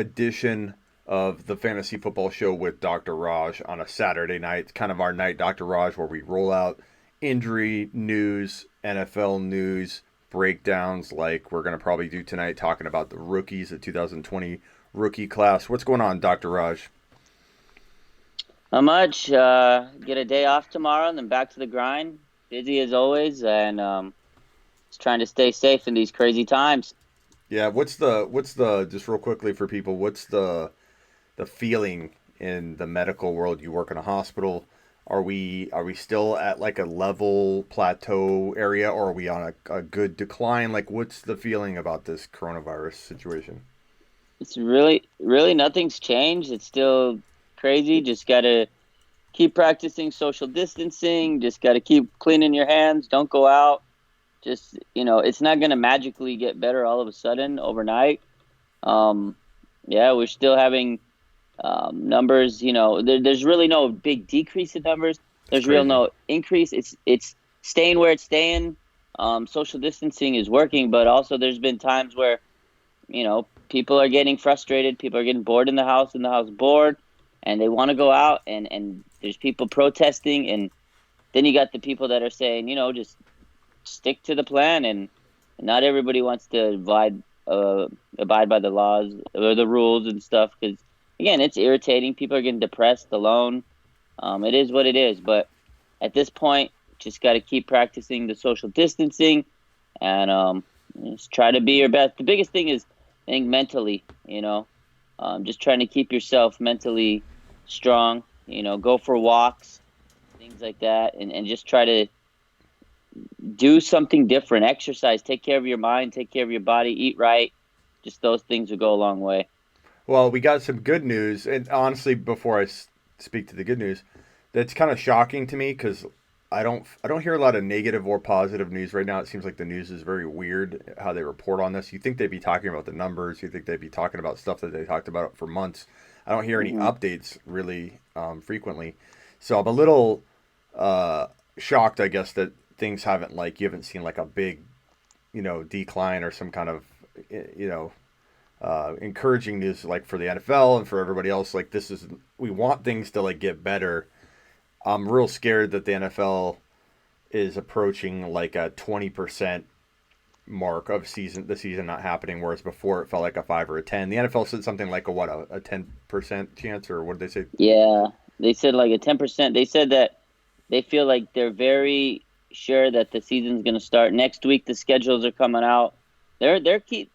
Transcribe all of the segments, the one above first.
edition of the Fantasy Football Show with Dr. Raj on a Saturday night. It's kind of our night, Dr. Raj, where we roll out injury news, NFL news, breakdowns like we're going to probably do tonight, talking about the rookies, the 2020 rookie class. What's going on, Dr. Raj? Not much. Get a day off tomorrow and then back to the grind. Busy as always, and just trying to stay safe in these crazy times. Yeah, what's the just real quickly for people, what's the feeling in the medical world? You work in a hospital. Are we still at like a level plateau area, or are we on a good decline? Like, what's the feeling about this coronavirus situation? It's really nothing's changed. It's still crazy. Just gotta keep practicing social distancing. Just gotta keep cleaning your hands. Don't go out. Just it's not gonna magically get better all of a sudden overnight. Um, yeah, we're still having numbers. There's really no big decrease in numbers. It's There's real crazy. no increase. It's staying where it's staying. Social distancing is working, but also there's been times where people are getting frustrated. People are getting bored in the house bored, and they want to go out. And there's people protesting, and then you got the people that are saying, just stick to the plan, and not everybody wants to abide by the laws or the rules and stuff because again, it's irritating. People are getting depressed, alone. It is what it is, but at this point, just got to keep practicing the social distancing and just try to be your best. The biggest thing is, I think, mentally. Just trying to keep yourself mentally strong. Go for walks, things like that, and just try to do something different. Exercise, take care of your mind, take care of your body, eat right. Just those things will go a long way. Well, we got some good news, and honestly, before speak to the good news, that's kind of shocking to me because I don't hear a lot of negative or positive news right now. It seems like the news is very weird how they report on this. You think they'd be talking about the numbers? You think they'd be talking about stuff that they talked about for months? I don't hear any Hmm. updates really frequently, so I'm a little shocked, I guess, that things haven't, like, you haven't seen like a big decline or some kind of you know encouraging news like for the NFL and for everybody else. Like, this is, we want things to like get better. I'm real scared that the NFL is approaching like a 20% mark of the season not happening, whereas before it felt like a 5 or a 10. The NFL said something like a 10% chance, or what did they say? Yeah, they said like a 10%. They said that they feel like they're very sure that the season's going to start next week. The schedules are coming out. They're keep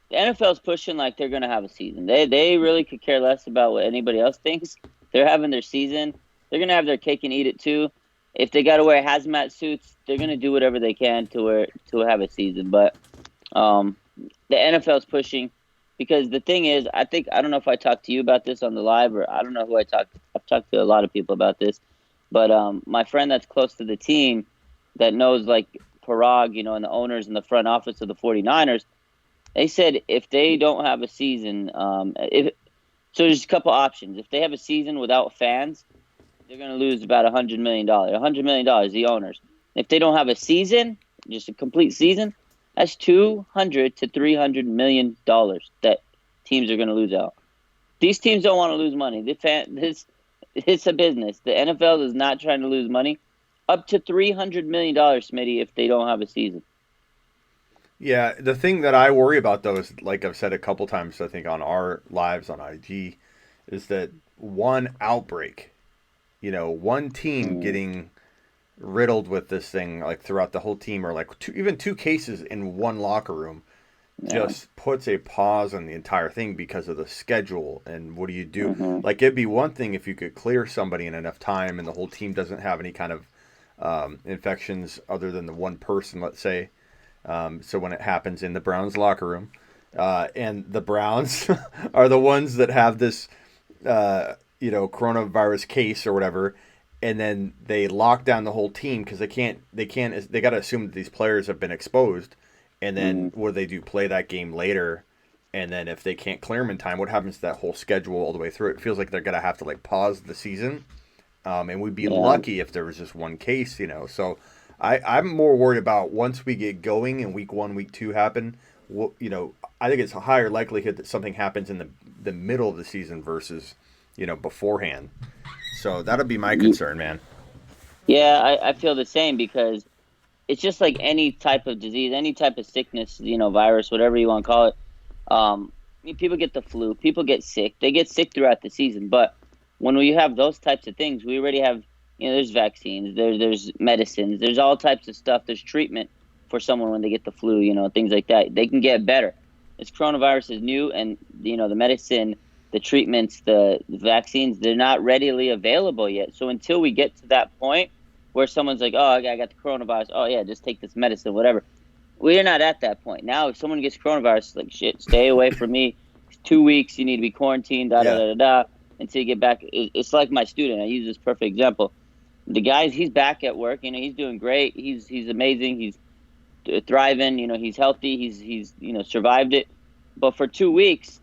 The NFL's pushing like they're going to have a season. They really could care less about what anybody else thinks. They're having their season. They're going to have their cake and eat it too. If they got to wear hazmat suits, they're going to do whatever they can to have a season. But um, the NFL's pushing because the thing is, I don't know if I talked to you about this on the live, or I don't know who I talked. I've talked to a lot of people about this, but my friend that's close to the team that knows like Parag, and the owners in the front office of the 49ers, they said if they don't have a season, if so, there's a couple options. If they have a season without fans, they're going to lose about $100 million. $100 million, the owners. If they don't have a season, just a complete season, that's 200 to $300 million that teams are going to lose out. These teams don't want to lose money. It's a business. The NFL is not trying to lose money. Up to $300 million, Smitty, if they don't have a season. Yeah, the thing that I worry about though is, like I've said a couple times, I think on our lives on IG, is that one outbreak, one team Mm, getting riddled with this thing like throughout the whole team, or like even two cases in one locker room, yeah. just puts a pause on the entire thing because of the schedule. And what do you do? Hmm. Like, it'd be one thing if you could clear somebody in enough time and the whole team doesn't have any kind of infections other than the one person, let's say. So when it happens in the Browns locker room, and the Browns are the ones that have this, coronavirus case or whatever, and then they lock down the whole team because they got to assume that these players have been exposed, and then Hmm. what do they do? Play that game later, and then if they can't clear them in time, what happens to that whole schedule all the way through? It feels like they're gonna have to like pause the season, and we'd be Yeah. lucky if there was just one case. So I'm more worried about once we get going and week 1, week 2 happen. I think it's a higher likelihood that something happens in the the middle of the season versus, beforehand. So that'll be my concern, man. Yeah, I feel the same because it's just like any type of disease, any type of sickness, virus, whatever you want to call it. People get the flu, people get sick. They get sick throughout the season. But when we have those types of things, we already have, there's vaccines, there's medicines, there's all types of stuff. There's treatment for someone when they get the flu, things like that. They can get better. This coronavirus is new, and, the medicine, the treatments, the vaccines, they're not readily available yet. So until we get to that point where someone's like, oh, I got the coronavirus. Oh, yeah, just take this medicine, whatever. We're not at that point. Now, if someone gets coronavirus, like, shit, stay away from me. It's 2 weeks. You need to be quarantined, until you get back. It's like my student. I use this perfect example. The guy, he's back at work. He's doing great. He's amazing. He's thriving. He's healthy. He's survived it. But for 2 weeks,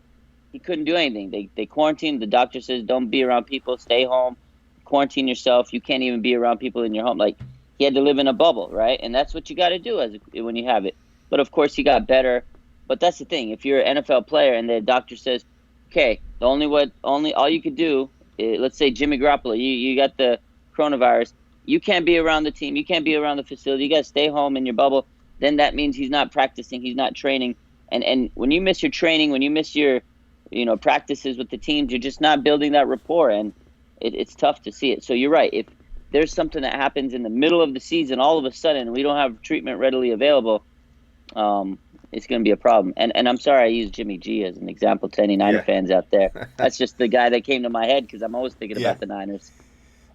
he couldn't do anything. They quarantined. The doctor says, don't be around people. Stay home. Quarantine yourself. You can't even be around people in your home. Like, he had to live in a bubble, right? And that's what you got to do when you have it. But, of course, he got better. But that's the thing. If you're an NFL player and the doctor says, okay, all you could do, let's say Jimmy Garoppolo, you got the coronavirus. You can't be around the team. You can't be around the facility. You got to stay home in your bubble. Then that means he's not practicing. He's not training. And when you miss your training, when you miss your practices with the teams, you're just not building that rapport. And it's tough to see it. So you're right. If there's something that happens in the middle of the season, all of a sudden we don't have treatment readily available, it's going to be a problem. And I'm sorry I used Jimmy G as an example to any Niner fans out there. That's just the guy that came to my head because I'm always thinking about the Niners.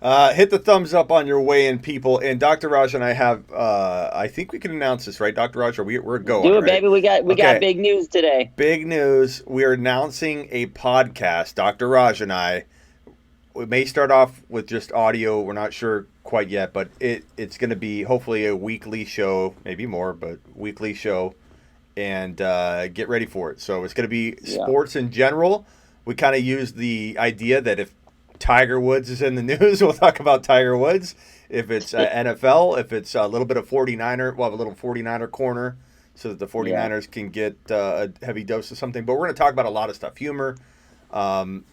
Hit the thumbs up on your way in, people. And Dr. Raj and I have, I think we can announce this, right, Dr. Raj? We're going, do it, right? Baby. We got big news today. Big news. We're announcing a podcast, Dr. Raj and I. We may start off with just audio. We're not sure quite yet, but it's going to be hopefully a weekly show, maybe more, but weekly show. And get ready for it. So it's going to be sports in general. We kind of use the idea that if Tiger Woods is in the news, we'll talk about Tiger Woods. If it's NFL, if it's a little bit of 49er, we'll have a little 49er corner so that the 49ers can get a heavy dose of something. But we're going to talk about a lot of stuff. Humor,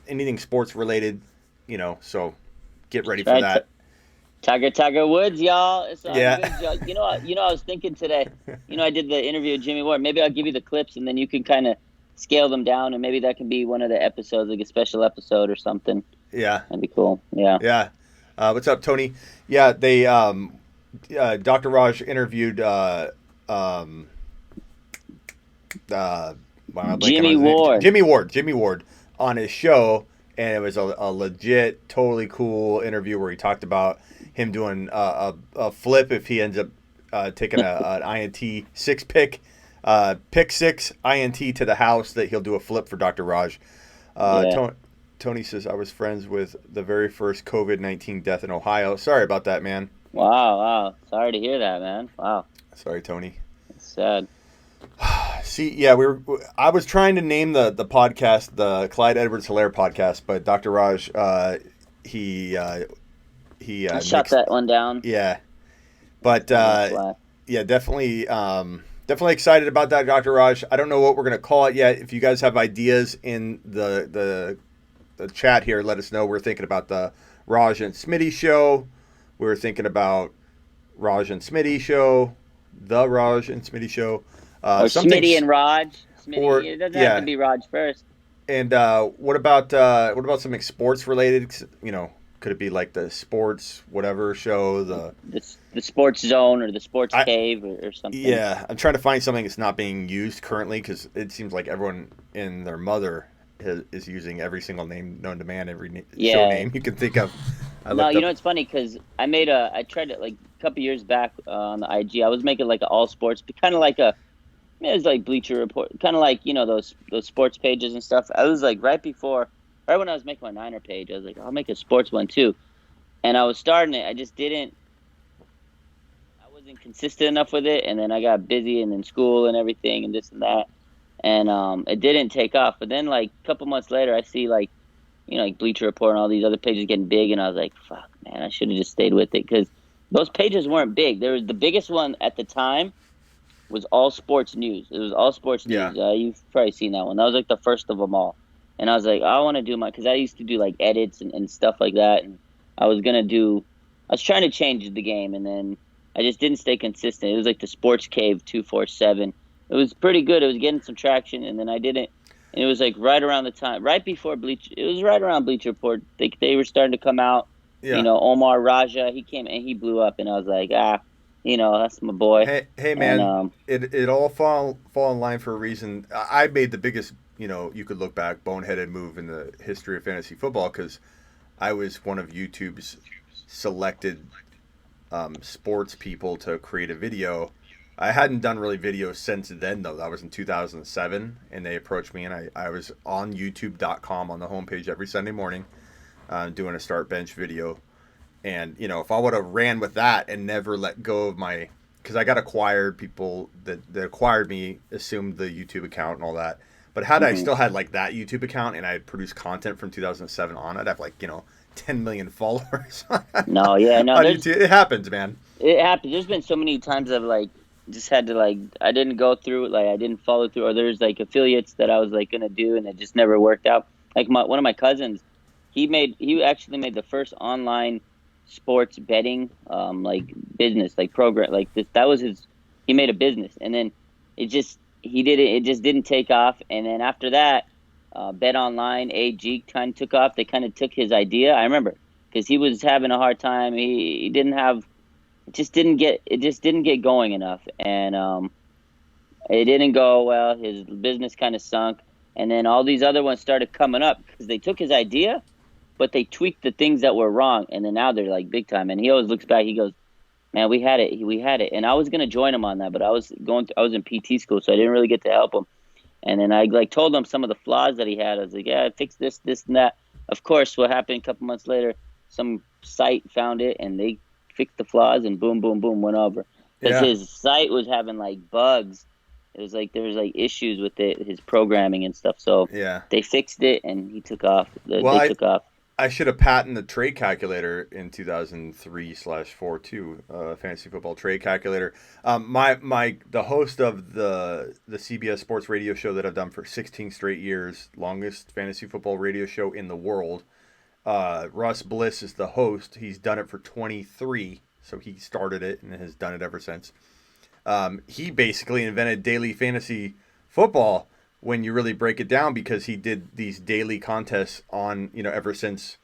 anything sports related, so get ready for that. Tiger Woods, y'all. It's good. I was thinking today, I did the interview with Jimmy Ward. Maybe I'll give you the clips and then you can kind of scale them down and maybe that can be one of the episodes, like a special episode or something. Yeah. That'd be cool. Yeah. Yeah. What's up, Tony? Yeah, they Dr. Raj interviewed Jimmy Ward on his show, and it was a legit, totally cool interview where he talked about him doing a flip if he ends up taking an INT pick 6 INT to the house, that he'll do a flip for Dr. Raj. Tony says, I was friends with the very first COVID-19 death in Ohio. Sorry about that, man. Wow. Sorry to hear that, man. Wow. Sorry, Tony. It's sad. See, I was trying to name the podcast the Clyde Edwards-Hilaire podcast, but Dr. Raj, he shut that one down. Yeah. But, definitely excited about that, Dr. Raj. I don't know what we're going to call it yet. If you guys have ideas in the chat here, let us know. We're thinking about the Raj and Smitty show. We're thinking about Raj and Smitty show, the Raj and Smitty show. Or Smitty and Raj. It doesn't have to be Raj first. And what about something sports related? Could it be like the sports whatever show, the sports zone or the sports cave or something? Yeah, I'm trying to find something that's not being used currently because it seems like everyone and their mother is using every single name known to man, every show name you can think of. It's funny because I tried it like a couple years back on the IG. I was making like an all sports, kind of like it was like Bleacher Report, kind of like those sports pages and stuff. I was like right when I was making my Niner page, I was like, I'll make a sports one too. And I was starting it. I wasn't consistent enough with it. And then I got busy and in school and everything and this and that. And it didn't take off. But then like a couple months later, I see like Bleacher Report and all these other pages getting big. And I was like, fuck, man, I should have just stayed with it. Because those pages weren't big. There was the biggest one at the time was all sports news. It was all sports news. You've probably seen that one. That was like the first of them all. And I was like, I want to do because I used to do like edits and stuff like that. And I was going to I was trying to change the game. And then I just didn't stay consistent. It was like the Sports Cave 247. It was pretty good. It was getting some traction. And then I didn't. And it was like right around the time, right before it was right around Bleacher Report. They were starting to come out. Yeah. Omar Raja, he came and he blew up. And I was like, that's my boy. Hey, And man, it all fall in line for a reason. I made the biggest, you could look back, boneheaded move in the history of fantasy football because I was one of YouTube's selected sports people to create a video. I hadn't done really videos since then, though. That was in 2007, and they approached me, and I was on YouTube.com on the homepage every Sunday morning doing a start bench video. And, if I would have ran with that and never let go of because I got acquired, people that acquired me assumed the YouTube account and all that. But had I still had like that YouTube account and I had produced content from 2007 on, I'd have 10 million followers. no, yeah, no, it happens, man. It happens. There's been so many times I've just had to I didn't go through it, I didn't follow through, or there's affiliates that I was gonna do and it just never worked out. One of my cousins, he actually made the first online sports betting business program this. That was he made a business, and then it just didn't take off. And then after that, Bet Online AG kind of took off. They kind of took his idea. I remember because he was having a hard time. He didn't have it just didn't get going enough, and it didn't go well. His business kind of sunk, and then all these other ones started coming up because they took his idea, but they tweaked the things that were wrong, and then now they're big time. And he always looks back. He goes, "Man, we had it." And I was gonna join him on that, but I was in PT school, so I didn't really get to help him. And then I told him some of the flaws that he had. I was like, "Yeah, fix this, and that." Of course, what happened a couple months later? Some site found it, and they fixed the flaws, and boom, boom, boom, went over. Because his site was having bugs. It was there was issues with his programming and stuff. So they fixed it, and he took off. They took off. I should have patented the trade calculator in 2003/4 too. Fantasy football trade calculator. The host of the CBS Sports radio show that I've done for 16 straight years, longest fantasy football radio show in the world. Russ Bliss is the host. He's done it for 23, so he started it and has done it ever since. He basically invented daily fantasy football when you really break it down, because he did these daily contests on, ever since,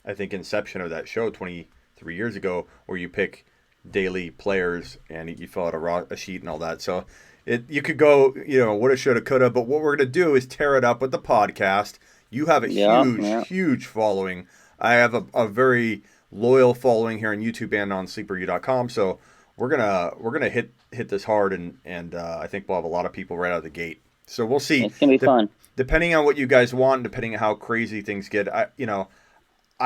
I think, inception of that show 23 years ago, where you pick daily players and you fill out a sheet and all that. So you could go, woulda, shoulda, coulda, but what we're going to do is tear it up with the podcast. You have a huge following. I have a very loyal following here on YouTube and on sleeperu.com. So we're gonna hit this hard, and I think we'll have a lot of people right out of the gate. So we'll see. It's gonna be fun. Depending on what you guys want, and depending on how crazy things get, I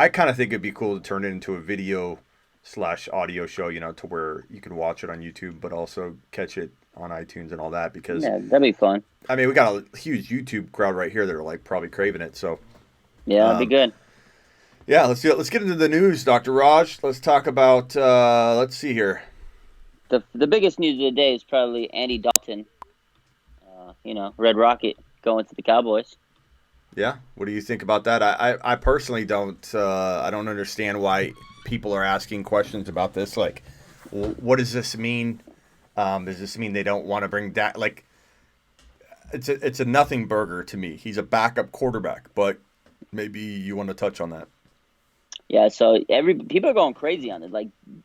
kind of think it'd be cool to turn it into a video/audio show, to where you can watch it on YouTube, but also catch it on iTunes and all that, because that'd be fun. I mean, we got a huge YouTube crowd right here that are probably craving it. So that'd be good. Yeah, let's do it. Let's get into the news, Dr. Raj. Let's talk about. Let's see here. The biggest news of the day is probably Andy Dalton. Red Rocket going to the Cowboys. Yeah, what do you think about that? I personally don't. I don't understand why people are asking questions about this. What does this mean? Does this mean they don't want to bring Dak? It's a nothing burger to me. He's a backup quarterback, but maybe you want to touch on that. Yeah, so people are going crazy on it.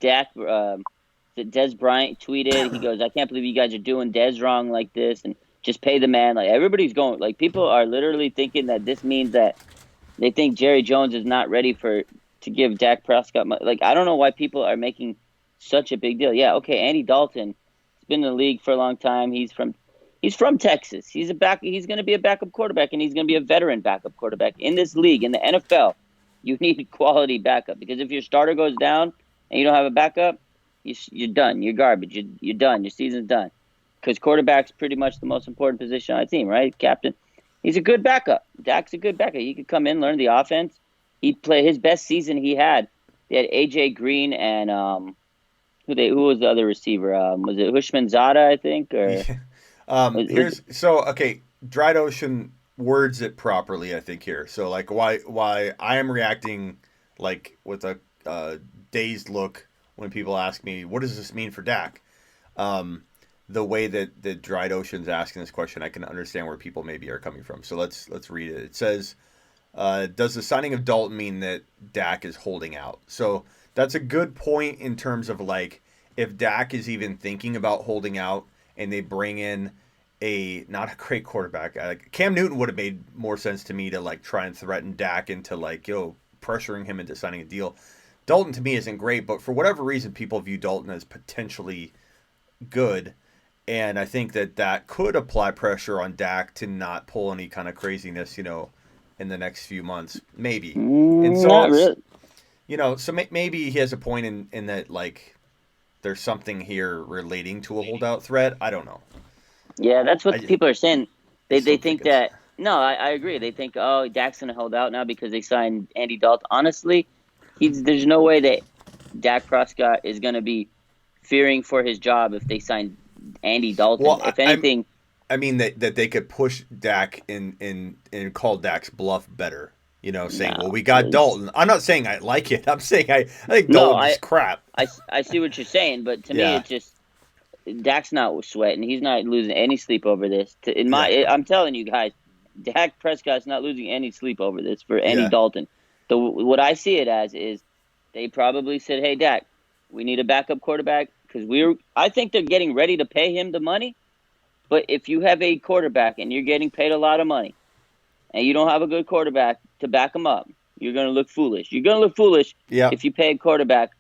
Dak, Dez Bryant tweeted. He goes, "I can't believe you guys are doing Dez wrong like this, and just pay the man." Everybody's going. People are literally thinking that this means that they think Jerry Jones is not ready to give Dak Prescott money. I don't know why people are making such a big deal. Yeah, okay, Andy Dalton has been in the league for a long time. He's from Texas. He's going to be a backup quarterback, and he's going to be a veteran backup quarterback in this league, in the NFL. You need quality backup, because if your starter goes down and you don't have a backup, you're done. You're garbage. You're done. Your season's done. Because quarterback's pretty much the most important position on a team, right? Captain. He's a good backup. Dak's a good backup. He could come in, learn the offense. He'd play his best season he had. They had A.J. Green and who was the other receiver? Was it Hushman Zada, I think? Or Okay, Dried Ocean words it properly, I think here. So like why I am reacting like with a dazed look when people ask me what does this mean for Dak. The way that Dried Ocean's asking this question, I can understand where people maybe are coming from. So let's read it. It says, does the signing of Dalton mean that Dak is holding out? So that's a good point in terms of like if Dak is even thinking about holding out and they bring in a not a great quarterback. Cam Newton would have made more sense to me to like try and threaten Dak into like pressuring him into signing a deal. Dalton to me isn't great, but for whatever reason, people view Dalton as potentially good, and I think that could apply pressure on Dak to not pull any kind of craziness, in the next few months, maybe. And so, Not really. So maybe he has a point in that like there's something here relating to a holdout threat. I don't know. Yeah, that's what people are saying. They think it's- that. No, I agree. They think, oh, Dak's gonna hold out now because they signed Andy Dalton. Honestly, there's no way that Dak Prescott is gonna be fearing for his job if they sign Andy Dalton. Well, If anything, I mean that they could push Dak and call Dak's bluff better. Saying, well, we got Dalton. I'm not saying I like it. I'm saying I think Dalton is crap. I see what you're saying, but to me, Yeah. it's just Dak's not sweating. He's not losing any sleep over this. I'm telling you guys, Dak Prescott's not losing any sleep over this for Andy Dalton. What I see it as is they probably said, "Hey, Dak, we need a backup quarterback because I think they're getting ready to pay him the money. But if you have a quarterback and you're getting paid a lot of money, and you don't have a good quarterback to back him up, you're going to look foolish. You're going to look foolish if you pay a quarterback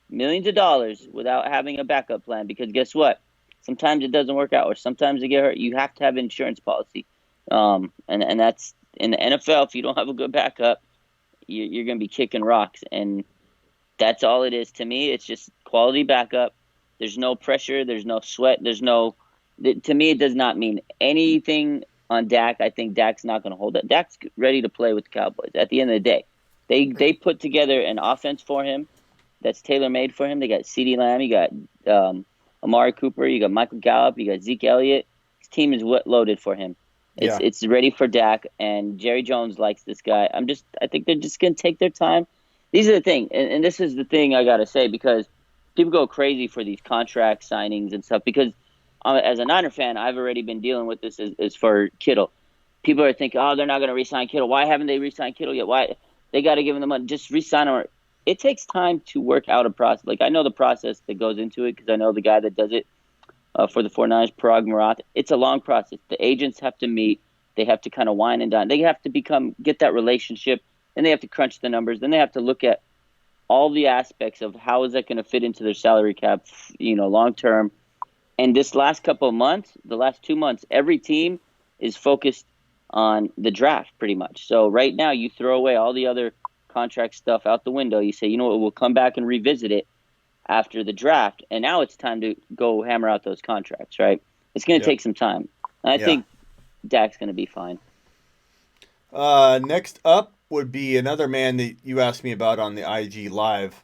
millions of dollars without having a backup plan, because guess what? Sometimes it doesn't work out, or sometimes they get hurt. You have to have an insurance policy. And that's in the NFL. If you don't have a good backup, you're going to be kicking rocks. And that's all it is to me. It's just quality backup. There's no pressure. There's no sweat. To me, it does not mean anything on Dak. I think Dak's not going to hold it. Dak's ready to play with the Cowboys. At the end of the day, they put together an offense for him that's tailor-made for him. They got CeeDee Lamb, you got Amari Cooper, you got Michael Gallup, you got Zeke Elliott. His team is loaded for him. It's ready for Dak, and Jerry Jones likes this guy. I think they're just going to take their time. These are the thing, and this is the thing I got to say, because people go crazy for these contract signings and stuff, because as a Niner fan, I've already been dealing with this as for Kittle. People are thinking, oh, they're not going to re-sign Kittle. Why haven't they re-signed Kittle yet? Why? They got to give him the money. Just re-sign him. It takes time to work out a process. Like, I know the process that goes into it because I know the guy that does it for the 49ers, Parag Marath. It's a long process. The agents have to meet. They have to kind of wine and dine. They have to get that relationship. Then they have to crunch the numbers. Then they have to look at all the aspects of how is that going to fit into their salary cap, long term. And this last couple of months, the last 2 months, every team is focused on the draft pretty much. So right now you throw away all the other contract stuff out the window. You say, you know what, we'll come back and revisit it after the draft. And now it's time to go hammer out those contracts, right? It's going to take some time. And I think Dak's going to be fine. Next up would be another man that you asked me about on the IG Live,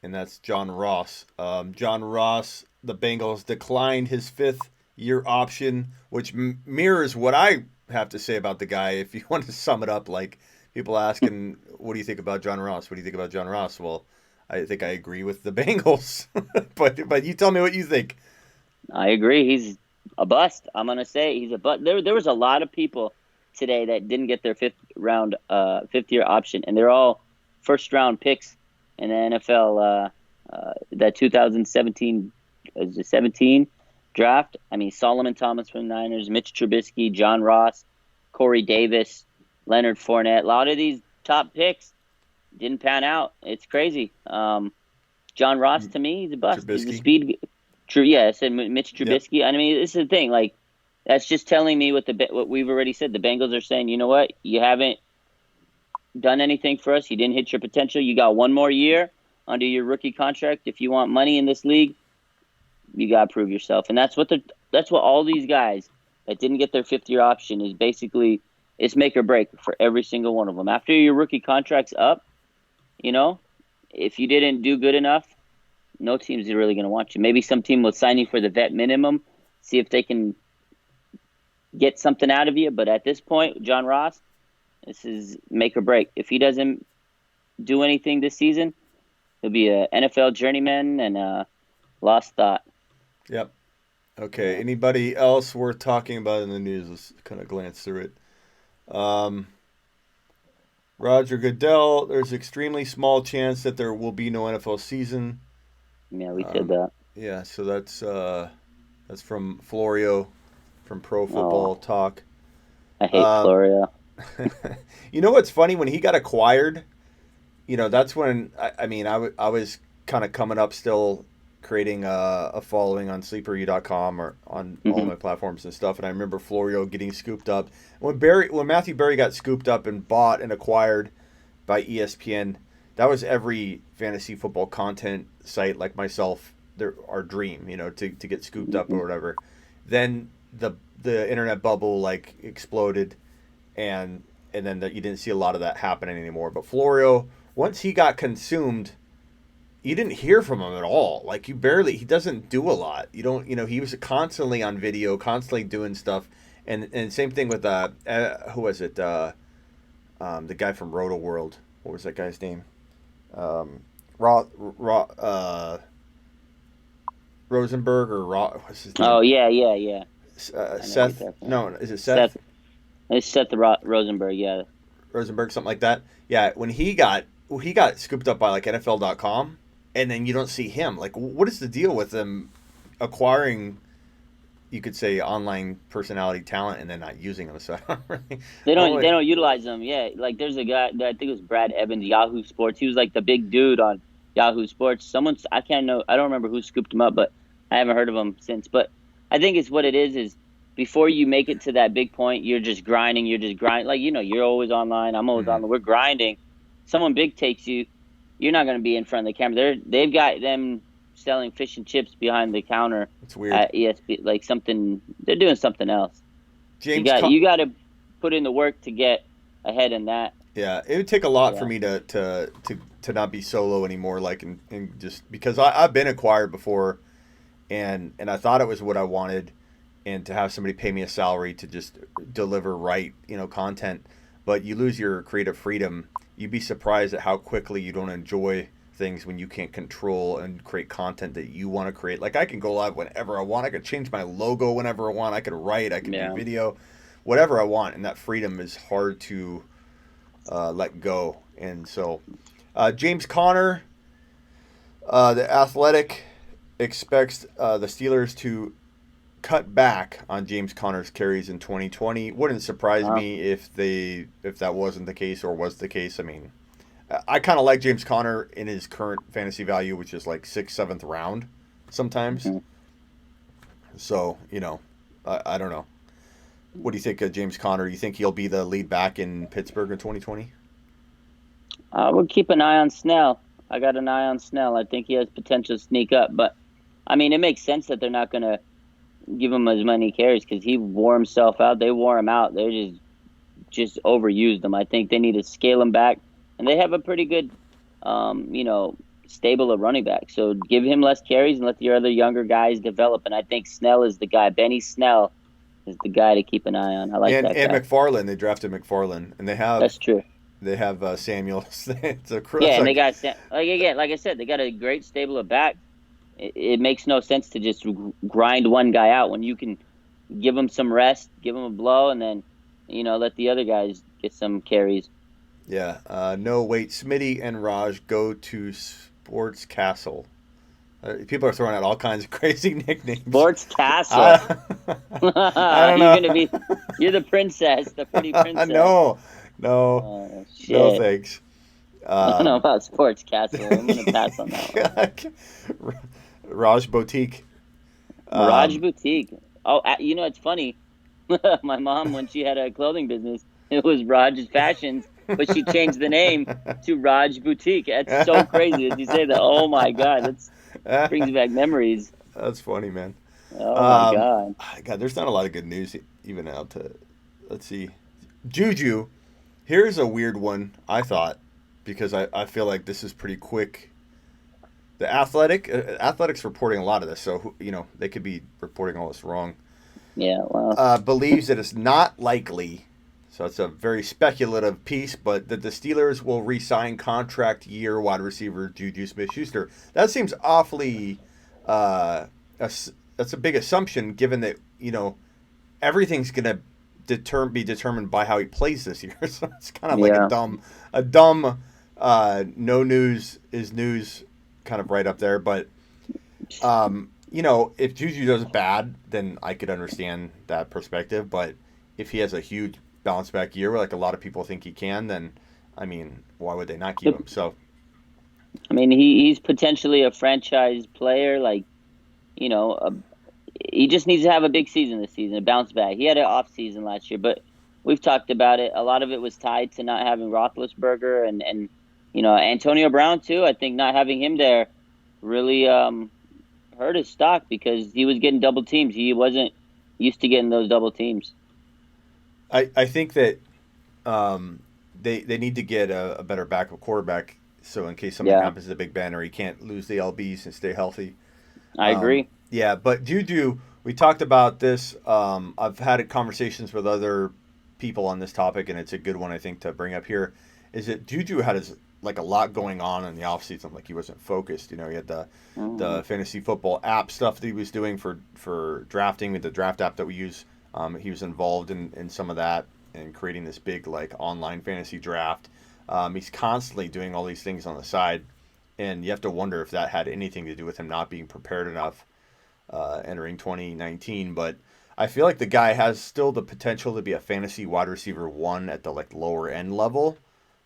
and that's John Ross. John Ross, the Bengals declined his 5th-year option, which mirrors what I have to say about the guy. If you want to sum it up, like people asking, what do you think about John Ross? What do you think about John Ross? Well, I think I agree with the Bengals, but you tell me what you think. I agree. He's a bust. I'm going to say he's a bust. There was a lot of people today that didn't get their 5th-year option, and they're all first-round picks in the NFL, that 2017 draft. I mean, Solomon Thomas from the Niners, Mitch Trubisky, John Ross, Corey Davis, Leonard Fournette. A lot of these top picks didn't pan out. It's crazy. John Ross, to me, he's a bust. Trubisky. He's a speed. I said Mitch Trubisky. Yep. I mean, this is the thing. Like, that's just telling me what we've already said. The Bengals are saying, you know what? You haven't done anything for us. You didn't hit your potential. You got one more year under your rookie contract. If you want money in this league, you got to prove yourself. And that's what all these guys that didn't get their 5th-year option is basically, it's make or break for every single one of them. After your rookie contract's up, if you didn't do good enough, no team's really going to want you. Maybe some team will sign you for the vet minimum, see if they can get something out of you. But at this point, John Ross, this is make or break. If he doesn't do anything this season, he'll be a NFL journeyman and a lost thought. Yep. Okay. Anybody else worth talking about in the news? Let's kind of glance through it. Roger Goodell, there's extremely small chance that there will be no NFL season. Yeah, we said that. Yeah, so that's from Florio from Pro Football Talk. I hate Florio. You know what's funny? When he got acquired, that's when I was kind of coming up still, creating a following on sleeperu.com or on all my platforms and stuff. And I remember Florio getting scooped up when Matthew Berry got scooped up and bought and acquired by ESPN. That was every fantasy football content site like myself, our dream, to get scooped up or whatever. Then the internet bubble like exploded, and then you didn't see a lot of that happening anymore. But Florio, once he got consumed, you didn't hear from him at all. Like he doesn't do a lot. He was constantly on video, constantly doing stuff. And same thing with who was it? The guy from Roto World. What was that guy's name? Rosenberg or what's his name? Oh yeah. Seth. No, is it Seth? It's Seth Rosenberg. Yeah. Rosenberg, something like that. Yeah, when he got scooped up by like NFL.com, and then you don't see him. Like, what is the deal with them acquiring, you could say, online personality talent and then not using them? So I don't really. They don't utilize them. Yeah, like there's a guy that I think it was Brad Evans, Yahoo Sports. He was like the big dude on Yahoo Sports. I don't remember who scooped him up, but I haven't heard of him since. But I think it's what it is before you make it to that big point, you're just grinding. Like, you're always online. I'm always online. We're grinding. Someone big takes you, you're not going to be in front of the camera. They've got them selling fish and chips behind the counter. It's weird. At ESP, like they're doing something else. You got to put in the work to get ahead in that. Yeah, it would take a lot for me to not be solo anymore. Like, and just because I've been acquired before, and I thought it was what I wanted, and to have somebody pay me a salary to just deliver content, but you lose your creative freedom. You'd be surprised at how quickly you don't enjoy things when you can't control and create content that you want to create. Like, I can go live whenever I want. I could change my logo whenever I want. I could write. I can do video, whatever I want. And that freedom is hard to let go. And so James Conner, the Athletic, expects the Steelers to cut back on James Conner's carries in 2020. Wouldn't surprise me if that wasn't the case or was the case. I mean, I kind of like James Conner in his current fantasy value, which is like 6th, 7th round sometimes. So, I don't know. What do you think of James Conner? You think he'll be the lead back in Pittsburgh in 2020? We'll keep an eye on Snell. I got an eye on Snell. I think he has potential to sneak up. But, I mean, it makes sense that they're not going to give him as many carries because he wore himself out. They wore him out. They just overused him. I think they need to scale him back. And they have a pretty good, stable of running backs. So give him less carries and let the other younger guys develop. And I think Snell is the guy. Benny Snell is the guy to keep an eye on. I like that guy. And McFarland. They drafted McFarland. And they have... That's true. They have Samuel. And they got... Like I said, they got a great stable of backs. It makes no sense to just grind one guy out when you can give him some rest, give him a blow, and then, let the other guys get some carries. Yeah. No, wait. Smitty and Raj go to Sports Castle. People are throwing out all kinds of crazy nicknames. Sports Castle. I don't know. You're the princess, the pretty princess. No, thanks. I don't know about Sports Castle. I'm going to pass on that one. Raj Boutique. Raj Boutique. Oh, it's funny. My mom, when she had a clothing business, it was Raj's Fashions, but she changed the name to Raj Boutique. That's so crazy as you say that. Oh, my God. That brings back memories. That's funny, man. Oh, my God. God, there's not a lot of good news even out to... Let's see. JuJu. Here's a weird one, I thought, because I feel like this is pretty quick. The Athletic's reporting a lot of this, so they could be reporting all this wrong. Yeah, well, believes that it's not likely, so it's a very speculative piece, but that the Steelers will re-sign contract year wide receiver JuJu Smith-Schuster. That seems awfully, that's a big assumption given that, everything's going to be determined by how he plays this year. So it's kind of like yeah. a dumb, no news is news kind of right up there. But if Juju does bad, then I could understand that perspective. But if he has a huge bounce back year, like a lot of people think he can, then I mean, why would they not keep him? So I mean, he's potentially a franchise player. Like, you know, he just needs to have a big season this season, a bounce back. He had an off season last year, but we've talked about it. A lot of it was tied to not having Roethlisberger and Antonio Brown too. I think not having him there really hurt his stock because he was getting double teams. He wasn't used to getting those double teams. I think that they need to get a better backup quarterback. So in case something Yeah, happens to Big Ben or he can't lose the LBs and stay healthy. I agree. Yeah, but Juju, we talked about this. I've had conversations with other people on this topic, and it's a good one I think to bring up here. Is that Juju had like a lot going on in the offseason, like he wasn't focused. He had the fantasy football app stuff that he was doing for drafting with the draft app that we use. He was involved in some of that and creating this big like online fantasy draft. He's constantly doing all these things on the side, and you have to wonder if that had anything to do with him not being prepared enough entering 2019. But I feel like the guy has still the potential to be a fantasy wide receiver one at the like lower end level.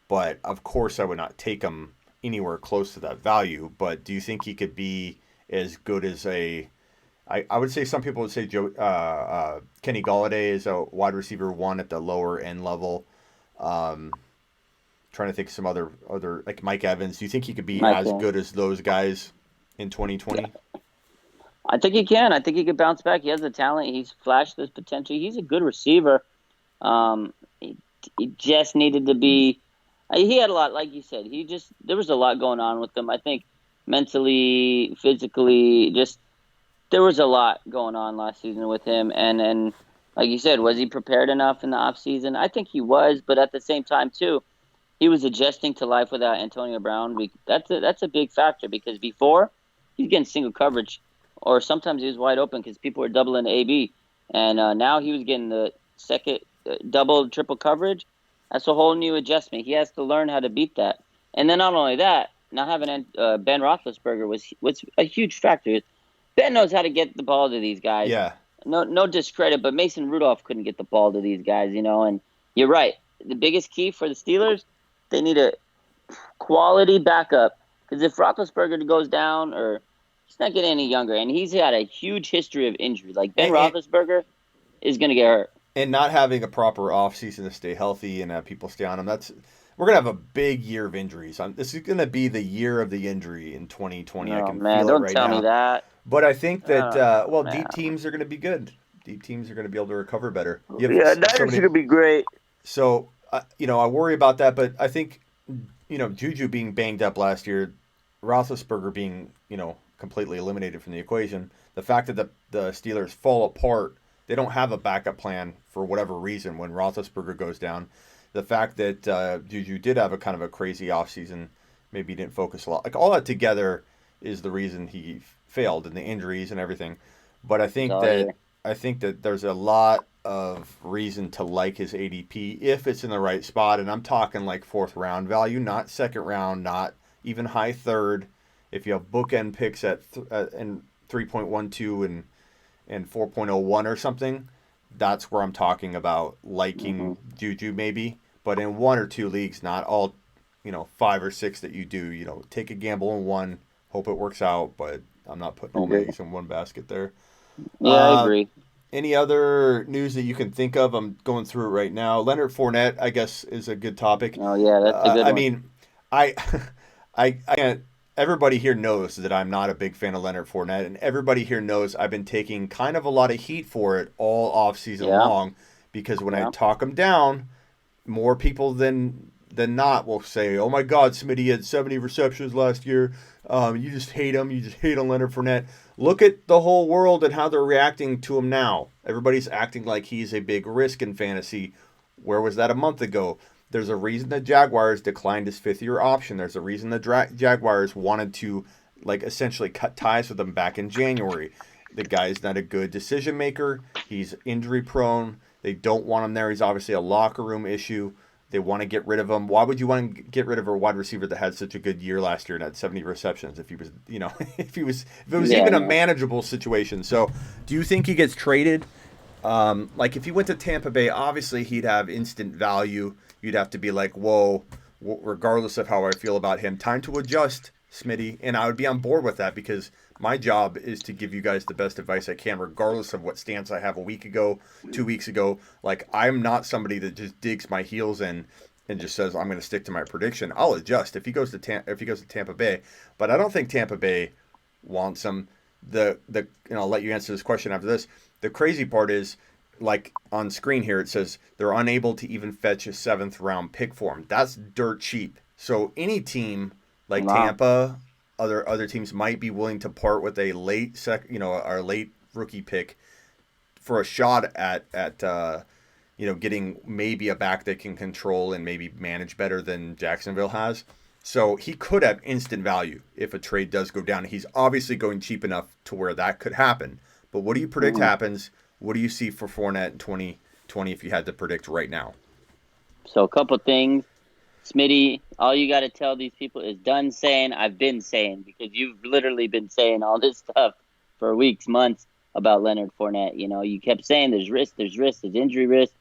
But of course, I would not take him anywhere close to that value. But do you think he could be as good as I would say some people would say Kenny Golladay is a wide receiver one at the lower end level. Trying to think of some other like Mike Evans. Do you think he could be as Michael. good as those guys in 2020? I think he can. I think he could bounce back. He has the talent. He's flashed this potential. He's a good receiver. He just needed to be. He had a lot, like you said. There was a lot going on with him. I think mentally, physically, just there was a lot going on last season with him. And like you said, was he prepared enough in the off season? I think he was, but at the same time too, he was adjusting to life without Antonio Brown. That's a big factor because before he's getting single coverage, or sometimes he was wide open because people were doubling AB, and now he was getting the second double, triple coverage. That's a whole new adjustment. He has to learn how to beat that. And then not only that, not having Ben Roethlisberger was a huge factor. Ben knows how to get the ball to these guys. Yeah. No discredit, but Mason Rudolph couldn't get the ball to these guys, And you're right. The biggest key for the Steelers, they need a quality backup. Because if Roethlisberger goes down, or he's not getting any younger, and he's had a huge history of injury. Like Ben Roethlisberger is going to get hurt. And not having a proper offseason to stay healthy and have people stay on him, we're going to have a big year of injuries. This is going to be the year of the injury in 2020. I can feel don't it right tell now. Me that. But I think that, deep teams are going to be good. Deep teams are going to be able to recover better. Niners are going to be great. So, I worry about that. But I think, Juju being banged up last year, Roethlisberger being, completely eliminated from the equation, the fact that the Steelers fall apart, they don't have a backup plan for whatever reason when Roethlisberger goes down. The fact that Juju did have a kind of a crazy offseason, maybe he didn't focus a lot. Like all that together is the reason he failed, and the injuries and everything. But I think that there's a lot of reason to like his ADP if it's in the right spot, and I'm talking like fourth round value, not second round, not even high third. If you have bookend picks at 3.12 and 4.01 or something, that's where I'm talking about liking Juju maybe. But in one or two leagues, not all, 5 or 6 that you do, take a gamble in one, hope it works out, but I'm not putting all my eggs in one basket there. Yeah, I agree. Any other news that you can think of? I'm going through it right now. Leonard Fournette, I guess, is a good topic. Oh, yeah, that's a good one. I mean, I can't. Everybody here knows that I'm not a big fan of Leonard Fournette, and everybody here knows I've been taking kind of a lot of heat for it all offseason long, because when I talk him down, more people than not will say, "Oh my God, Smitty had 70 receptions last year. You just hate him. You just hate on Leonard Fournette." Look at the whole world and how they're reacting to him now. Everybody's acting like he's a big risk in fantasy. Where was that a month ago? There's a reason the Jaguars declined his 5th-year option. There's a reason the Jaguars wanted to, like, essentially cut ties with him back in January. The guy's not a good decision maker. He's injury prone. They don't want him there. He's obviously a locker room issue. They want to get rid of him. Why would you want to get rid of a wide receiver that had such a good year last year and had 70 receptions if he was, if it was even a manageable situation? So, do you think he gets traded? Like if he went to Tampa Bay, obviously he'd have instant value. You'd have to be like, whoa, regardless of how I feel about him, time to adjust, Smitty. And I would be on board with that because my job is to give you guys the best advice I can, regardless of what stance I have a week ago, 2 weeks ago. Like, I'm not somebody that just digs my heels in and just says I'm going to stick to my prediction. I'll adjust if he goes to Tampa Bay, but I don't think Tampa Bay wants him. I'll let you answer this question after this. The crazy part is, like on screen here, it says they're unable to even fetch a 7th-round pick for him. That's dirt cheap. So any team like Tampa, other teams might be willing to part with a our late rookie pick for a shot at getting maybe a back that can control and maybe manage better than Jacksonville has. So he could have instant value if a trade does go down. He's obviously going cheap enough to where that could happen. But what do you predict happens? What do you see for Fournette in 2020 if you had to predict right now? So a couple things. Smitty, all you got to tell these people is done saying I've been saying, because you've literally been saying all this stuff for weeks, months about Leonard Fournette. You kept saying there's risk, there's injury risk.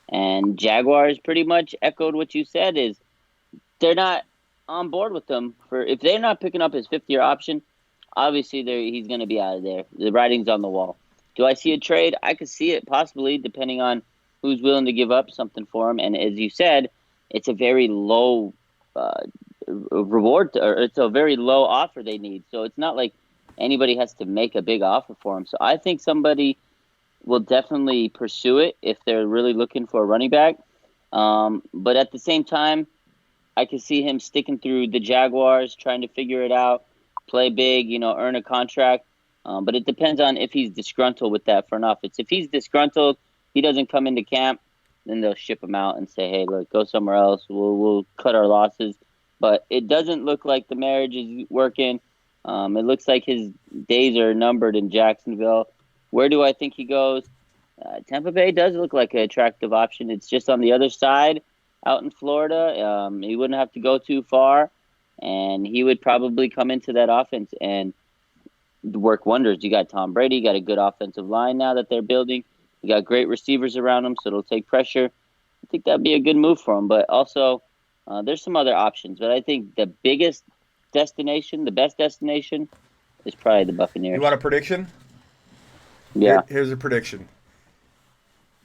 And Jaguars pretty much echoed what you said is they're not on board with them. If they're not picking up his 5th-year option, obviously he's going to be out of there. The writing's on the wall. Do I see a trade? I could see it possibly, depending on who's willing to give up something for him. And as you said, it's a very low reward, or it's a very low offer they need. So it's not like anybody has to make a big offer for him. So I think somebody will definitely pursue it if they're really looking for a running back. But at the same time, I can see him sticking through the Jaguars, trying to figure it out, play big, earn a contract. But it depends on if he's disgruntled with that front office. If he's disgruntled, he doesn't come into camp, then they'll ship him out and say, hey, look, go somewhere else. We'll cut our losses. But it doesn't look like the marriage is working. It looks like his days are numbered in Jacksonville. Where do I think he goes? Tampa Bay does look like an attractive option. It's just on the other side out in Florida. He wouldn't have to go too far, and he would probably come into that offense and work wonders. You got Tom Brady. You got a good offensive line now that they're building. You got great receivers around him, so it'll take pressure. I think that'd be a good move for him. But also, there's some other options. But I think the best destination, is probably the Buccaneers. You want a prediction? Yeah. Here's a prediction.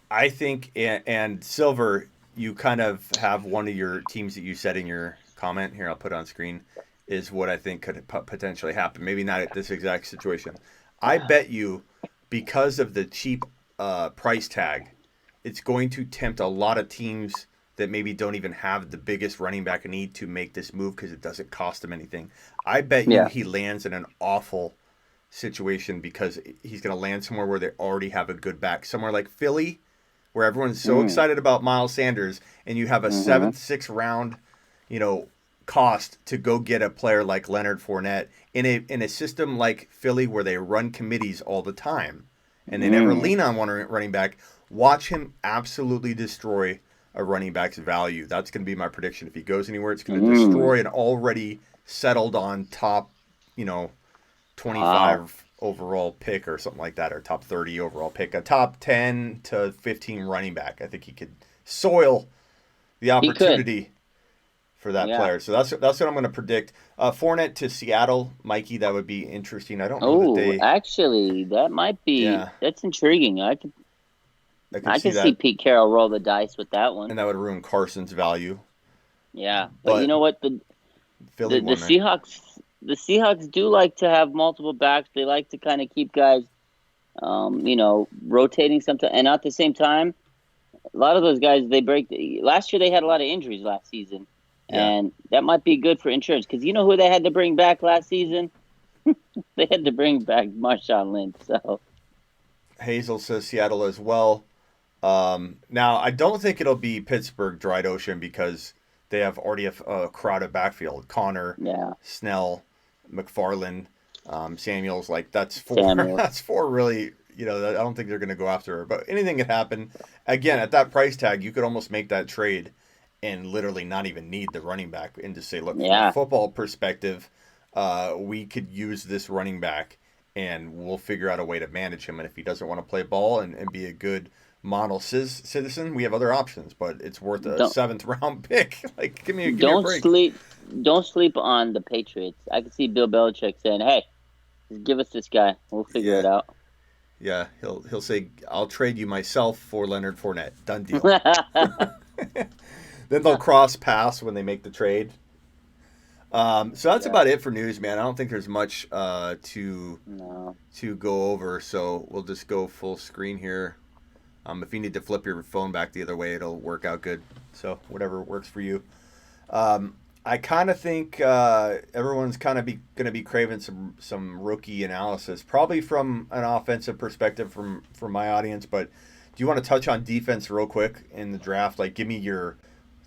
I think, and Silver, you kind of have one of your teams that you said in your comment. Here, I'll put it on screen. Is what I think could potentially happen. Maybe not at this exact situation. I bet you, because of the cheap price tag, it's going to tempt a lot of teams that maybe don't even have the biggest running back need to make this move because it doesn't cost them anything. I bet you he lands in an awful situation because he's going to land somewhere where they already have a good back. Somewhere like Philly, where everyone's so excited about Miles Sanders, and you have a 7th, 6th round, cost to go get a player like Leonard Fournette in a system like Philly where they run committees all the time and they never lean on one running back. Watch him absolutely destroy a running back's value. That's going to be my prediction. If he goes anywhere, it's going to destroy an already settled on top, 25 overall pick or something like that, or top 30 overall pick, a top 10 to 15 running back. I think he could soil the opportunity for that player. So that's what I'm going to predict. Fournette to Seattle, Mikey, that would be interesting. I don't know that they... actually, that might be... Yeah. That's intriguing. I can see Pete Carroll roll the dice with that one. And that would ruin Carson's value. Yeah. But you know what? The Seahawks do like to have multiple backs. They like to kind of keep guys, rotating sometimes. And at the same time, a lot of those guys, last year they had a lot of injuries last season. Yeah. And that might be good for insurance because you know who they had to bring back last season? They had to bring back Marshawn Lynch. So Hazel says Seattle as well. Now, I don't think it'll be Pittsburgh, Dried Ocean, because they have already a crowded backfield. Connor, yeah, Snell, McFarland, Samuels. Like that's four. Samuel. That's four really. I don't think they're going to go after her. But anything can happen. Again, at that price tag, you could almost make that trade and literally not even need the running back and just say, look, from a football perspective, we could use this running back and we'll figure out a way to manage him. And if he doesn't want to play ball and be a good model citizen, we have other options, but it's worth a seventh round pick. Like, give me a break. Don't sleep on the Patriots. I can see Bill Belichick saying, "Hey, just give us this guy. We'll figure it out." Yeah, he'll say, "I'll trade you myself for Leonard Fournette." Done deal. Then they'll cross paths when they make the trade. So that's about it for news, man. I don't think there's much to go over. So we'll just go full screen here. If you need to flip your phone back the other way, it'll work out good. So whatever works for you. I kind of think everyone's kind of going to be craving some rookie analysis, probably from an offensive perspective from my audience. But do you want to touch on defense real quick in the draft? Like, give me your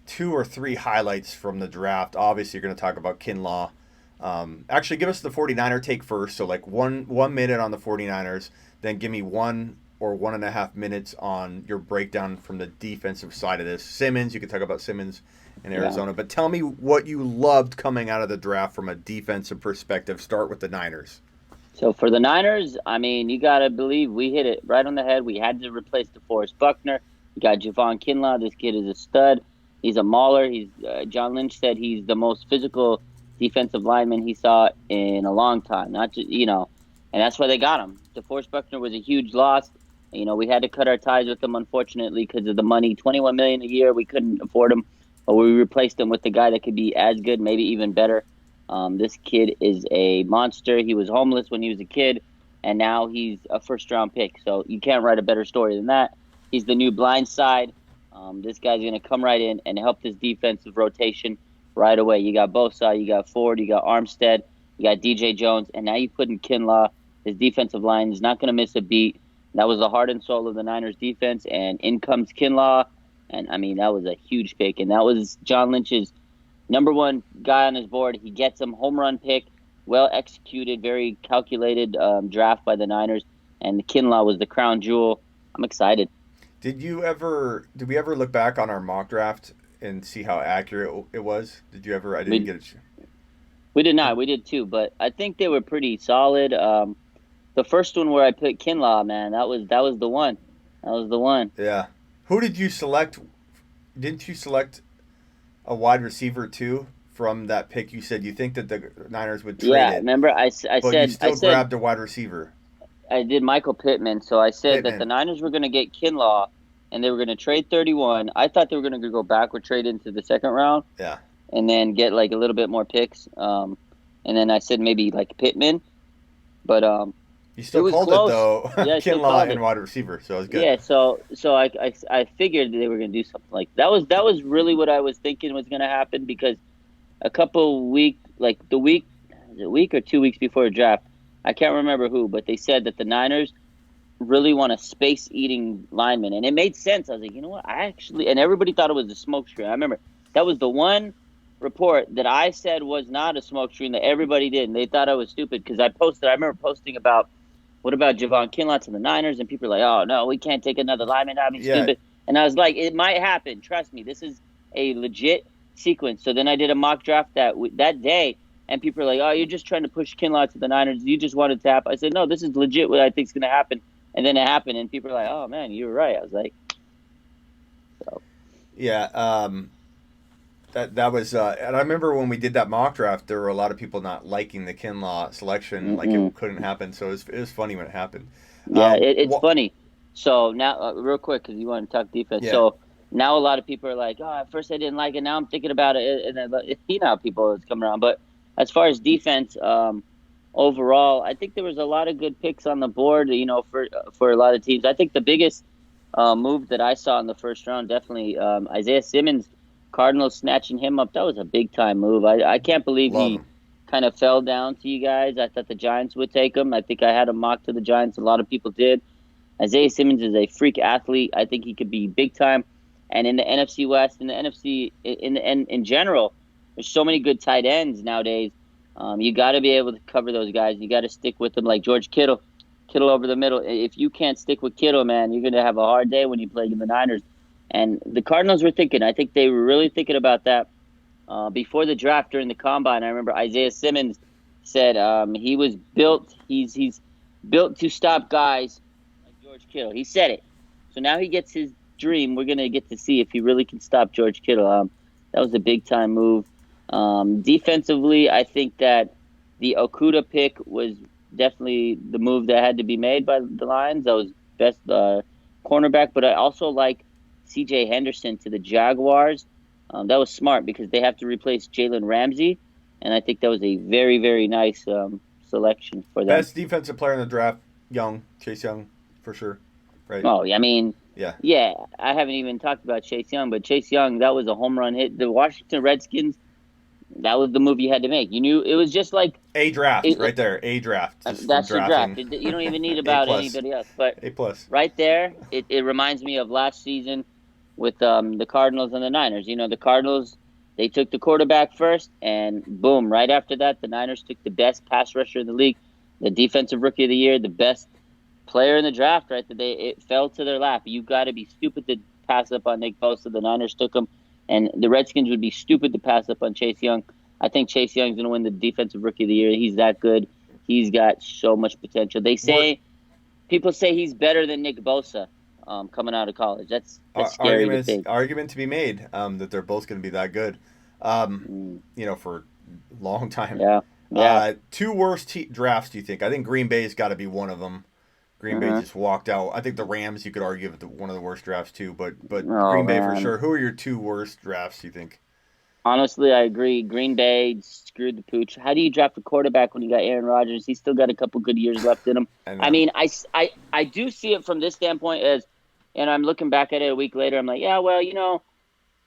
2 or 3 highlights from the draft. Obviously, you're going to talk about Kinlaw. Actually, give us the 49er take first. So, like, one minute on the 49ers. Then give me 1 or 1.5 minutes on your breakdown from the defensive side of this. Simmons, you can talk about Simmons in Arizona. But tell me what you loved coming out of the draft from a defensive perspective. Start with the Niners. So for the Niners, I mean, you got to believe we hit it right on the head. We had to replace DeForest Buckner. You got Javon Kinlaw. This kid is a stud. He's a mauler. John Lynch said he's the most physical defensive lineman he saw in a long time. Not just, and that's why they got him. DeForest Buckner was a huge loss. We had to cut our ties with him, unfortunately, because of the money. $21 million a year, we couldn't afford him, but we replaced him with the guy that could be as good, maybe even better. This kid is a monster. He was homeless when he was a kid, and now he's a first-round pick. So you can't write a better story than that. He's the new blind side. This guy's going to come right in and help this defensive rotation right away. You got Bosa, you got Ford, you got Armstead, you got DJ Jones, and now you put in Kinlaw. His defensive line is not going to miss a beat. That was the heart and soul of the Niners defense, and in comes Kinlaw. And, I mean, that was a huge pick. And that was John Lynch's number one guy on his board. He gets him, home run pick, well-executed, very calculated draft by the Niners. And Kinlaw was the crown jewel. I'm excited. Did we ever look back on our mock draft and see how accurate it was? Did you ever? I didn't get it. We did not. We did too, but I think they were pretty solid. The first one where I put Kinlaw, man, that was the one. That was the one. Yeah. Who did you select? Didn't you select a wide receiver too from that pick? You said you think that the Niners would trade it. Yeah, remember I said you still grabbed a wide receiver. I did Michael Pittman, so I said that the Niners were going to get Kinlaw, and they were going to trade 31. I thought they were going to go backward, trade into the second round. Yeah. And then get like a little bit more picks. And then I said maybe like Pittman. But you still called close. It though. Yeah, Kinlaw and wide receiver, so it was good. Yeah, so I figured they were going to do something like that. That was really what I was thinking was going to happen, because a couple weeks, like a week or 2 weeks before the draft, I can't remember who, but they said that the Niners really want a space-eating lineman. And it made sense. I was like, you know what? And everybody thought it was a smokescreen. I remember that was the one report that I said was not a smokescreen that everybody did. And they thought I was stupid because I remember posting about, what about Javon Kinlaw to the Niners? And people were like, oh, no, we can't take another lineman. I'd be stupid. And I was like, it might happen. Trust me. This is a legit sequence. So then I did a mock draft that day. And people are like, oh, you're just trying to push Kinlaw to the Niners. You just want to tap. I said, no, this is legit what I think is going to happen. And then it happened. And people are like, oh, man, you were right. I was like, so. Yeah. That was, and I remember when we did that mock draft, there were a lot of people not liking the Kinlaw selection. Like it couldn't happen. So it was funny when it happened. Yeah, it's funny. So now, real quick, because you want to talk defense. Yeah. So now a lot of people are like, oh, at first I didn't like it. Now I'm thinking about it. And then, how people is coming around. But as far as defense, overall, I think there was a lot of good picks on the board, for a lot of teams. I think the biggest move that I saw in the first round, definitely Isaiah Simmons, Cardinals snatching him up. That was a big-time move. I can't believe kind of fell down to you guys. I thought the Giants would take him. I think I had a mock to the Giants. A lot of people did. Isaiah Simmons is a freak athlete. I think he could be big time. And in the NFC West, in the NFC, in general, there's so many good tight ends nowadays. You got to be able to cover those guys. You got to stick with them, like George Kittle over the middle. If you can't stick with Kittle, man, you're going to have a hard day when you play in the Niners. And the Cardinals were thinking. I think they were really thinking about that before the draft during the combine. I remember Isaiah Simmons said he was built. He's built to stop guys like George Kittle. He said it. So now he gets his dream. We're going to get to see if he really can stop George Kittle. That was a big-time move. Defensively, I think that the Okuda pick was definitely the move that had to be made by the Lions. That was best cornerback. But I also like C.J. Henderson to the Jaguars. That was smart because they have to replace Jalen Ramsey. And I think that was a very, very nice selection for them. Best defensive player in the draft, Chase Young, for sure. Right? Oh, I mean, yeah. I haven't even talked about Chase Young, but Chase Young, that was a home run hit. The Washington Redskins, that was the move you had to make. You knew it was just like a draft right there. A draft. That's your draft. You don't even need about anybody else. But A+. Right there, it reminds me of last season with the Cardinals and the Niners. You know, the Cardinals, they took the quarterback first, and boom, right after that, the Niners took the best pass rusher in the league, the defensive rookie of the year, the best player in the draft. Right, it fell to their lap. You got to be stupid to pass up on Nick Bosa. The Niners took him, and the Redskins would be stupid to pass up on Chase Young. I think Chase Young's going to win the defensive rookie of the year. He's that good. He's got so much potential. People say he's better than Nick Bosa coming out of college. That's scary to think. Argument to be made that they're both going to be that good. For a long time. Yeah. Two worst drafts, do you think? I think Green Bay's got to be one of them. Green Bay just walked out. I think the Rams, you could argue, one of the worst drafts too, but Green Bay for sure. Who are your two worst drafts, do you think? Honestly, I agree. Green Bay screwed the pooch. How do you draft a quarterback when you got Aaron Rodgers? He's still got a couple good years left in him. I mean, I do see it from this standpoint and I'm looking back at it a week later. I'm like, yeah, well,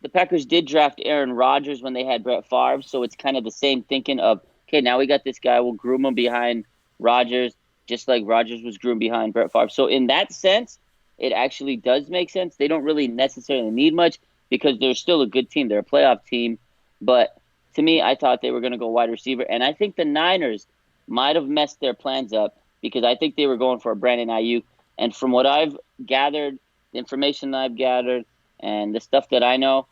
the Packers did draft Aaron Rodgers when they had Brett Favre, so it's kind of the same thinking of, okay, now we got this guy. We'll groom him behind Rodgers, just like Rodgers was groomed behind Brett Favre. So in that sense, it actually does make sense. They don't really necessarily need much because they're still a good team. They're a playoff team. But to me, I thought they were going to go wide receiver. And I think the Niners might have messed their plans up because I think they were going for a Brandon Ayuk. And from what I've gathered, the information that I've gathered, and the stuff that I know,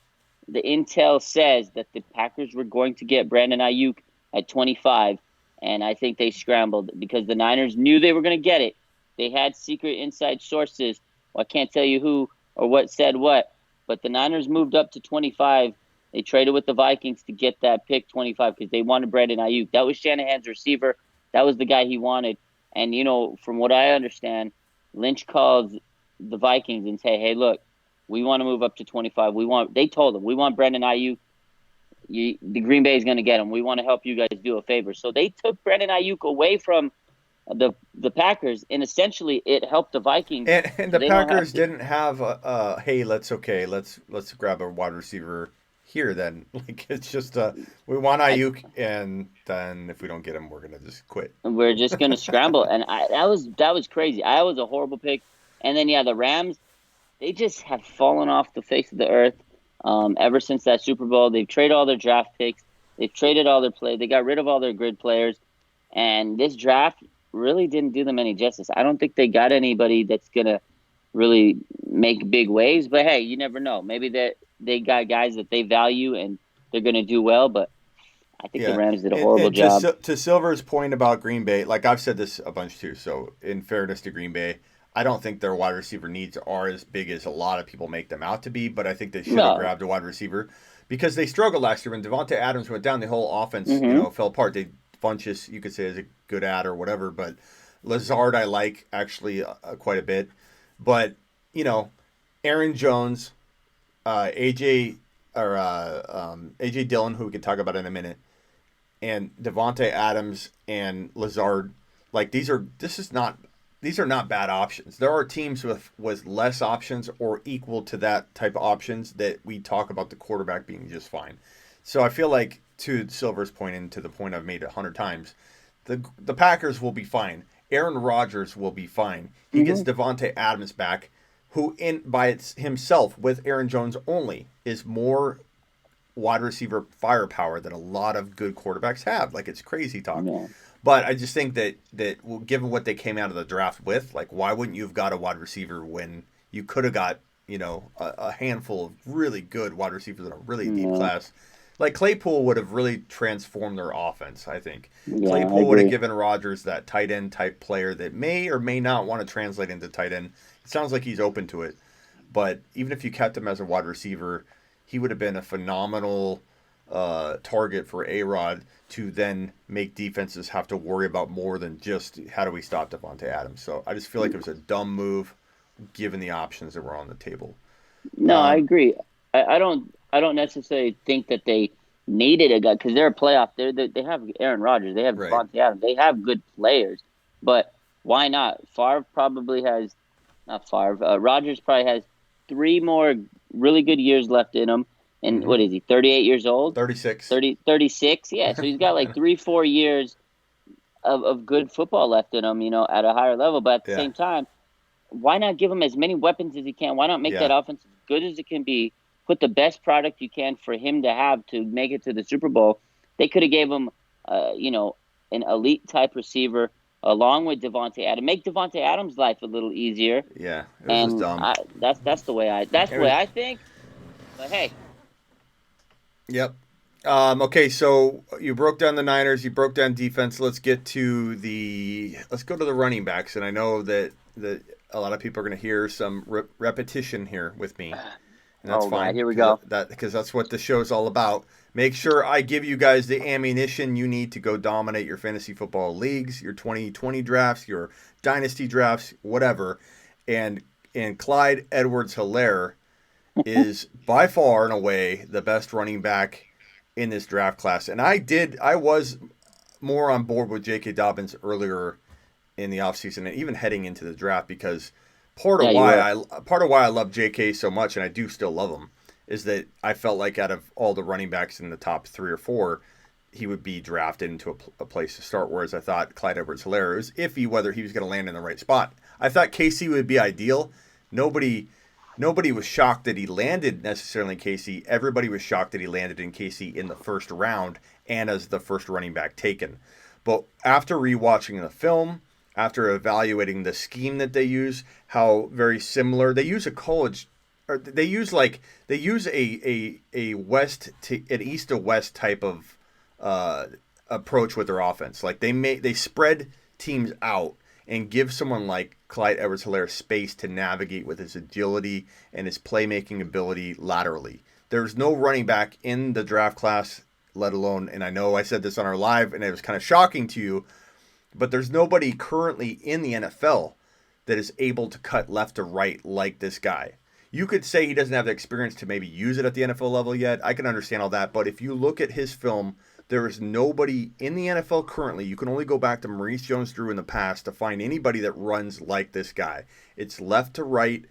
the intel says that the Packers were going to get Brandon Ayuk at 25. And I think they scrambled because the Niners knew they were going to get it. They had secret inside sources. Well, I can't tell you who or what said what. But the Niners moved up to 25. They traded with the Vikings to get that pick 25 because they wanted Brandon Ayuk. That was Shanahan's receiver. That was the guy he wanted. And, from what I understand, Lynch calls the Vikings and say, hey, look, we want to move up to 25. They told him, we want Brandon Ayuk. The Green Bay is going to get him. We want to help you guys do a favor. So they took Brandon Ayuk away from the Packers, and essentially it helped the Vikings. And the Packers didn't have hey, let's grab a wide receiver here then. Like, it's just we want Ayuk, and then if we don't get him, we're gonna just quit. We're just gonna scramble, and that was crazy. I was a horrible pick, and then the Rams, they just have fallen off the face of the earth ever since that Super Bowl. They've traded all their draft picks, they've traded all their play, they got rid of all their grid players, and this draft really didn't do them any justice. I don't think they got anybody that's gonna really make big waves, but hey, you never know. Maybe they got guys that they value and they're going to do well, but I think the Rams did a horrible job. To Silver's point about Green Bay, like I've said this a bunch too, so in fairness to Green Bay, I don't think their wide receiver needs are as big as a lot of people make them out to be, but I think they should have grabbed a wide receiver because they struggled last year. When Devontae Adams went down, the whole offense fell apart. Funchess, you could say, is a good ad or whatever, but Lazard I like actually quite a bit. But, Aaron Jones, AJ Dillon, who we can talk about in a minute, and Devontae Adams and Lazard, like these are not bad options. There are teams with less options or equal to that type of options that we talk about the quarterback being just fine. So I feel like to Silver's point and to the point I've made 100 times, the Packers will be fine. Aaron Rodgers will be fine. He gets Devontae Adams back, who himself with Aaron Jones only is more wide receiver firepower that a lot of good quarterbacks have. Like, it's crazy talk. Yeah. But I just think that given what they came out of the draft with, like, why wouldn't you have got a wide receiver when you could have got, a handful of really good wide receivers in a really deep class? Like, Claypool would have really transformed their offense, I think. Yeah, Claypool would have given Rodgers that tight end type player that may or may not want to translate into tight end. It sounds like he's open to it. But even if you kept him as a wide receiver, he would have been a phenomenal target for A-Rod to then make defenses have to worry about more than just how do we stop Devontae Adams. So I just feel like it was a dumb move given the options that were on the table. No, I agree. I don't necessarily think that they needed a guy because they're a playoff. They have Aaron Rodgers. They have Devontae Adams. They have good players. But why not? Rodgers probably has 3 more really good years left in him. And what is he, 38 years old? 36. 36? Yeah, so he's got like 3-4 years of good football left in him, at a higher level. But at the same time, why not give him as many weapons as he can? Why not make that offense as good as it can be? Put the best product you can for him to have to make it to the Super Bowl. They could have gave him, an elite-type receiver along with Devontae Adams. Make Devontae Adams' life a little easier. Yeah, it was just dumb. That's the way I think. But hey. Yep. Okay, so you broke down the Niners, you broke down defense. Let's go to the running backs, and I know that a lot of people are going to hear some repetition here with me, and that's fine. Right, here we go. Because that's what the show's all about. Make sure I give you guys the ammunition you need to go dominate your fantasy football leagues, your 2020 drafts, your dynasty drafts, whatever. And Clyde Edwards-Hilaire is by far and away the best running back in this draft class. And I was more on board with J.K. Dobbins earlier in the offseason and even heading into the draft because part of why I love J.K. so much, and I do still love him, is that I felt like out of all the running backs in the top 3 or 4, he would be drafted into a place to start, whereas I thought Clyde Edwards-Hilaire was iffy whether he was going to land in the right spot. I thought KC would be ideal. Nobody was shocked that he landed necessarily in KC. Everybody was shocked that he landed in KC in the first round and as the first running back taken. But after rewatching the film, after evaluating the scheme that they use, how very similar they use an east to west type of approach with their offense. Like they spread teams out and give someone like Clyde Edwards-Hilaire space to navigate with his agility and his playmaking ability laterally. There's no running back in the draft class, let alone, and I know I said this on our live and it was kind of shocking to you, but there's nobody currently in the NFL that is able to cut left to right like this guy. You could say he doesn't have the experience to maybe use it at the NFL level yet. I can understand all that, but if you look at his film, there is nobody in the NFL currently. You can only go back to Maurice Jones-Drew in the past to find anybody that runs like this guy. It's left to right,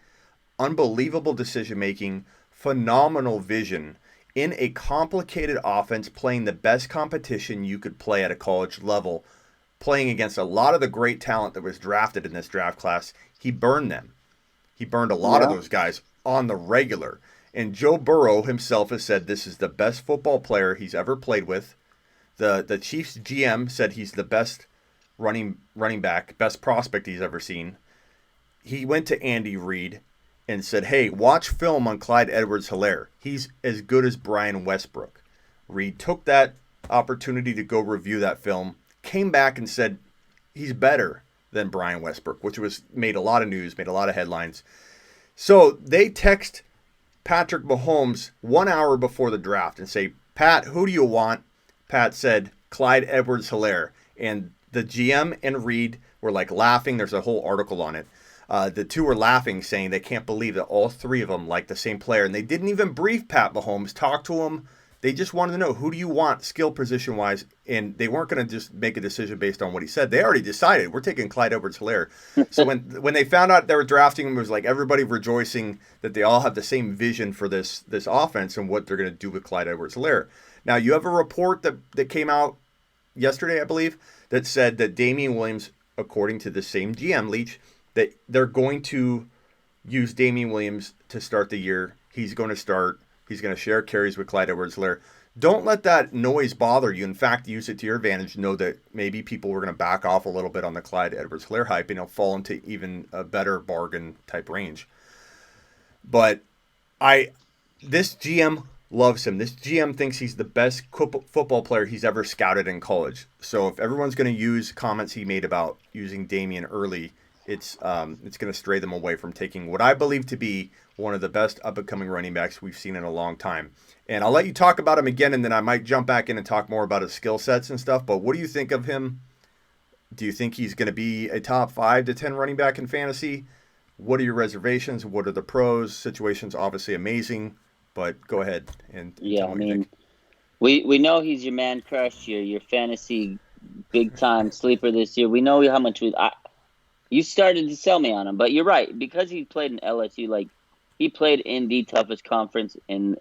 unbelievable decision-making, phenomenal vision in a complicated offense, playing the best competition you could play at a college level, playing against a lot of the great talent that was drafted in this draft class. He burned them. He burned a lot of those guys on the regular. And Joe Burrow himself has said this is the best football player he's ever played with. The Chiefs GM said he's the best running back, best prospect he's ever seen. He went to Andy Reid and said, hey, watch film on Clyde Edwards-Hilaire. He's as good as Brian Westbrook. Reid took that opportunity to go review that film, came back and said he's better than Brian Westbrook, which made a lot of news, made a lot of headlines. So they text Patrick Mahomes 1 hour before the draft and say, Pat, who do you want? Pat said, Clyde Edwards-Hilaire. And the GM and Reid were like laughing. There's a whole article on it. The two were laughing, saying they can't believe that all 3 of them like the same player. And they didn't even brief Pat Mahomes, talk to him. They just wanted to know, who do you want skill position-wise? And they weren't going to just make a decision based on what he said. They already decided, we're taking Clyde Edwards-Hilaire. So when they found out they were drafting him, it was like everybody rejoicing that they all have the same vision for this offense and what they're going to do with Clyde Edwards-Hilaire. Now, you have a report that came out yesterday, I believe, that said that Damian Williams, according to the same GM, Leach, that they're going to use Damian Williams to start the year. He's going to start. He's going to share carries with Clyde Edwards-Hilaire. Don't let that noise bother you. In fact, use it to your advantage. Know that maybe people were going to back off a little bit on the Clyde Edwards-Hilaire hype, and he'll fall into even a better bargain type range. But this GM loves him. This GM thinks he's the best football player he's ever scouted in college. So if everyone's going to use comments he made about using Damian early, it's going to stray them away from taking what I believe to be one of the best up-and-coming running backs we've seen in a long time. And I'll let you talk about him again, and then I might jump back in and talk more about his skill sets and stuff. But what do you think of him? Do you think he's going to be a top 5 to 10 running back in fantasy? What are your reservations? What are the pros? Situation's obviously amazing, but go ahead and yeah. tell me what you think. We know he's your man crush, your fantasy big time sleeper this year. We know how much you started to sell me on him, but you're right, because he played in LSU. Like, he played in the toughest conference in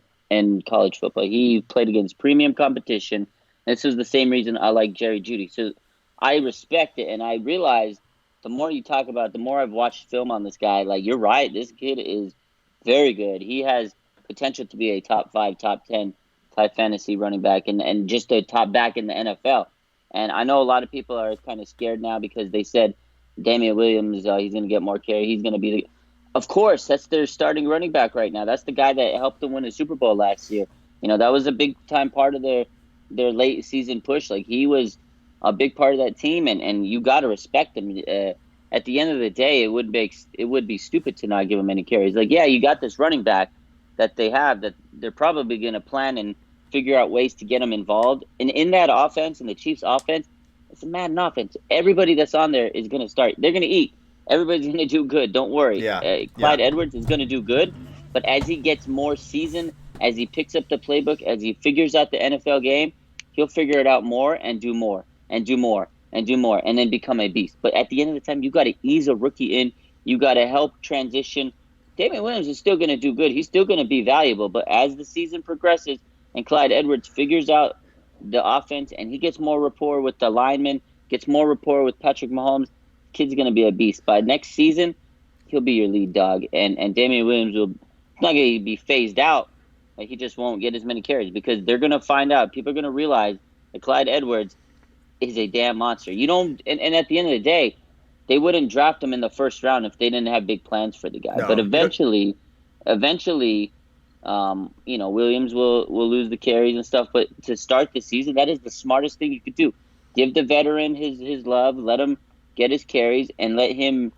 college football. He played against premium competition. This is the same reason I like Jerry Jeudy. So I respect it, and I realize the more you talk about it, the more I've watched film on this guy. Like, you're right, this kid is very good. He has potential to be a top 5, top 10 type fantasy running back, and just a top back in the NFL. And I know a lot of people are kind of scared now because they said Damian Williams, he's going to get more carry. He's going to be the... Of course, that's their starting running back right now. That's the guy that helped them win a Super Bowl last year. You know, that was a big-time part of their late-season push. Like, he was a big part of that team, and you got to respect him. At the end of the day, it would be stupid to not give him any carries. Like, yeah, you got this running back that they have that they're probably going to plan and figure out ways to get him involved. And in that offense, in the Chiefs' offense, it's a Madden offense. Everybody that's on there is going to start. They're going to eat. Everybody's going to do good. Don't worry. Yeah. Clyde Edwards is going to do good. But as he gets more seasoned, as he picks up the playbook, as he figures out the NFL game, he'll figure it out more and do more and do more and do more and then become a beast. But at the end of the time, you got to ease a rookie in. You got to help transition. Damian Williams is still going to do good. He's still going to be valuable. But as the season progresses and Clyde Edwards figures out the offense and he gets more rapport with the linemen, gets more rapport with Patrick Mahomes, kid's going to be a beast. By next season, he'll be your lead dog. And Damian Williams will not going to be phased out. Like, he just won't get as many carries because they're going to find out. People are going to realize that Clyde Edwards is a damn monster. You don't, and at the end of the day, they wouldn't draft him in the first round if they didn't have big plans for the guy. No. But eventually, Williams will lose the carries and stuff. But to start the season, that is the smartest thing you could do. Give the veteran his love. Let him get his carries and let him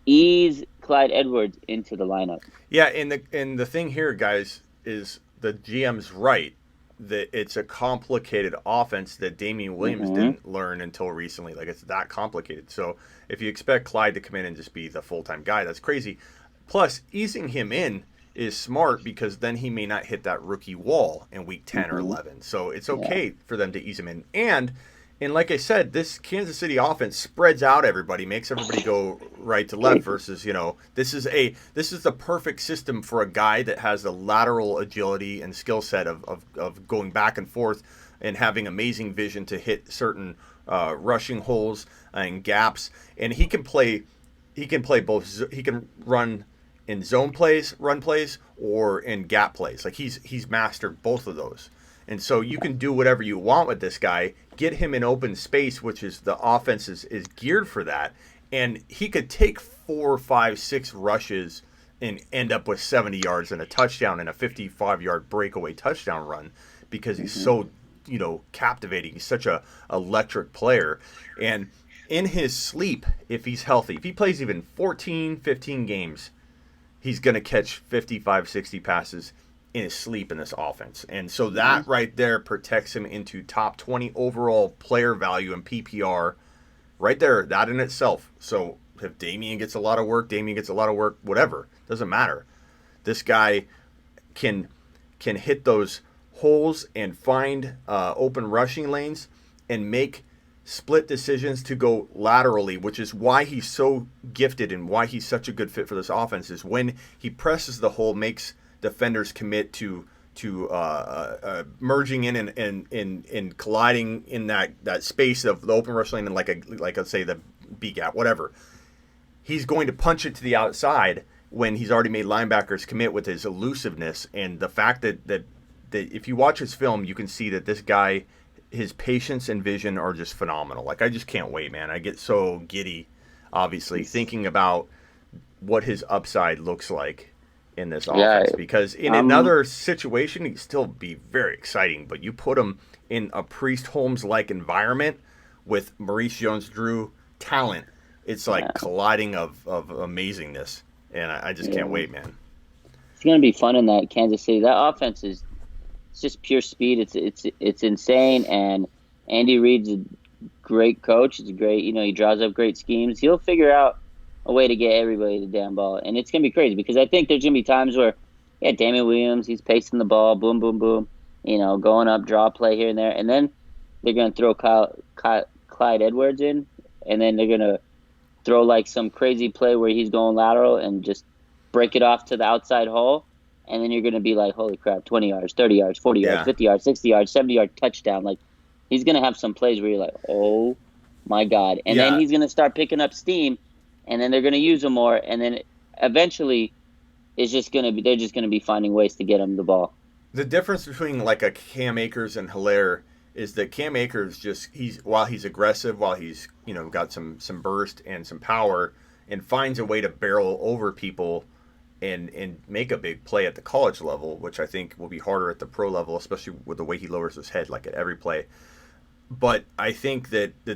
ease Clyde Edwards into the lineup. Yeah, and the thing here, guys, is the GM's right that it's a complicated offense that Damian Williams didn't learn until recently. Like, it's that complicated. So if you expect Clyde to come in and just be the full-time guy, that's crazy. Plus, easing him in is smart because then he may not hit that rookie wall in week 10 or 11. So it's okay for them to ease him in. And like I said, this Kansas City offense spreads out everybody, makes everybody go right to left versus, this is the perfect system for a guy that has the lateral agility and skill set of going back and forth and having amazing vision to hit certain rushing holes and gaps. And he can play both. He can run in zone plays, run plays, or in gap plays. Like, he's mastered both of those. And so you can do whatever you want with this guy, get him in open space, which is the offense is geared for that. And he could take 4, 5, 6 rushes and end up with 70 yards and a touchdown and a 55-yard breakaway touchdown run because he's so, captivating. He's such a electric player. And in his sleep, if he's healthy, if he plays even 14, 15 games, he's going to catch 55, 60 passes in his sleep in this offense. And so that right there protects him into top 20 overall player value in PPR right there, that in itself. So if Damian gets a lot of work, whatever, doesn't matter. This guy can hit those holes and find open rushing lanes and make split decisions to go laterally, which is why he's so gifted and why he's such a good fit for this offense, is when he presses the hole, makes defenders commit to merging in and colliding in that space of the open wrestling and like let's say the B gap, whatever. He's going to punch it to the outside when he's already made linebackers commit with his elusiveness and the fact that if you watch his film, you can see that this guy, his patience and vision are just phenomenal. Like, I just can't wait, man. I get so giddy, obviously, thinking about what his upside looks like in this offense. Because in another situation, he'd still be very exciting. But you put him in a Priest Holmes-like environment with Maurice Jones-Drew talent. It's like colliding of amazingness. And I just can't wait, man. It's going to be fun in that Kansas City. That offense is just pure speed. It's insane. And Andy Reid's a great coach. It's great. He draws up great schemes. He'll figure out a way to get everybody the damn ball. And it's going to be crazy because I think there's going to be times where, Damian Williams, he's pacing the ball, boom, boom, boom, going up, draw play here and there. And then they're going to throw Clyde Edwards in, and then they're going to throw like some crazy play where he's going lateral and just break it off to the outside hole. And then you're going to be like, holy crap, 20 yards, 30 yards, 40 yards, 50 yards, 60 yards, 70-yard touchdown. Like, he's going to have some plays where you're like, oh, my God. And then he's going to start picking up steam, and then they're going to use him more. And then eventually they're just going to be finding ways to get him the ball. The difference between like a Cam Akers and Hilaire is that Cam Akers while he's aggressive, while he's, got some burst and some power and finds a way to barrel over people and make a big play at the college level, which I think will be harder at the pro level, especially with the way he lowers his head, like at every play. But I think that the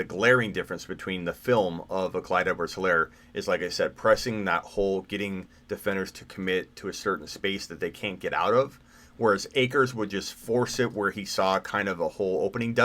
glaring difference between the film of a Clyde Edwards-Hilaire is, like I said, pressing that hole, getting defenders to commit to a certain space that they can't get out of. Whereas Akers would just force it where he saw kind of a hole opening.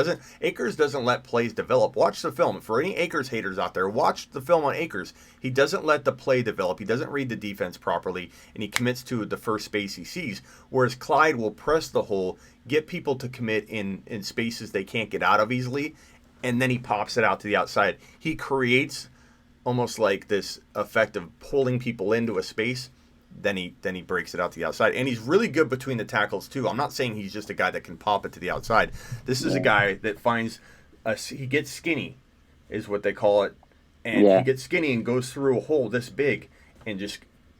Akers doesn't let plays develop. Watch the film. For any Akers haters out there, watch the film on Akers. He doesn't let the play develop. He doesn't read the defense properly, and he commits to the first space he sees. Whereas Clyde will press the hole, get people to commit in spaces they can't get out of easily, and then he pops it out to the outside. He creates almost like this effect of pulling people into a space. Then he breaks it out to the outside. And he's really good between the tackles, too. I'm not saying he's just a guy that can pop it to the outside. This is a guy that he gets skinny, is what they call it. And he gets skinny and goes through a hole this big and just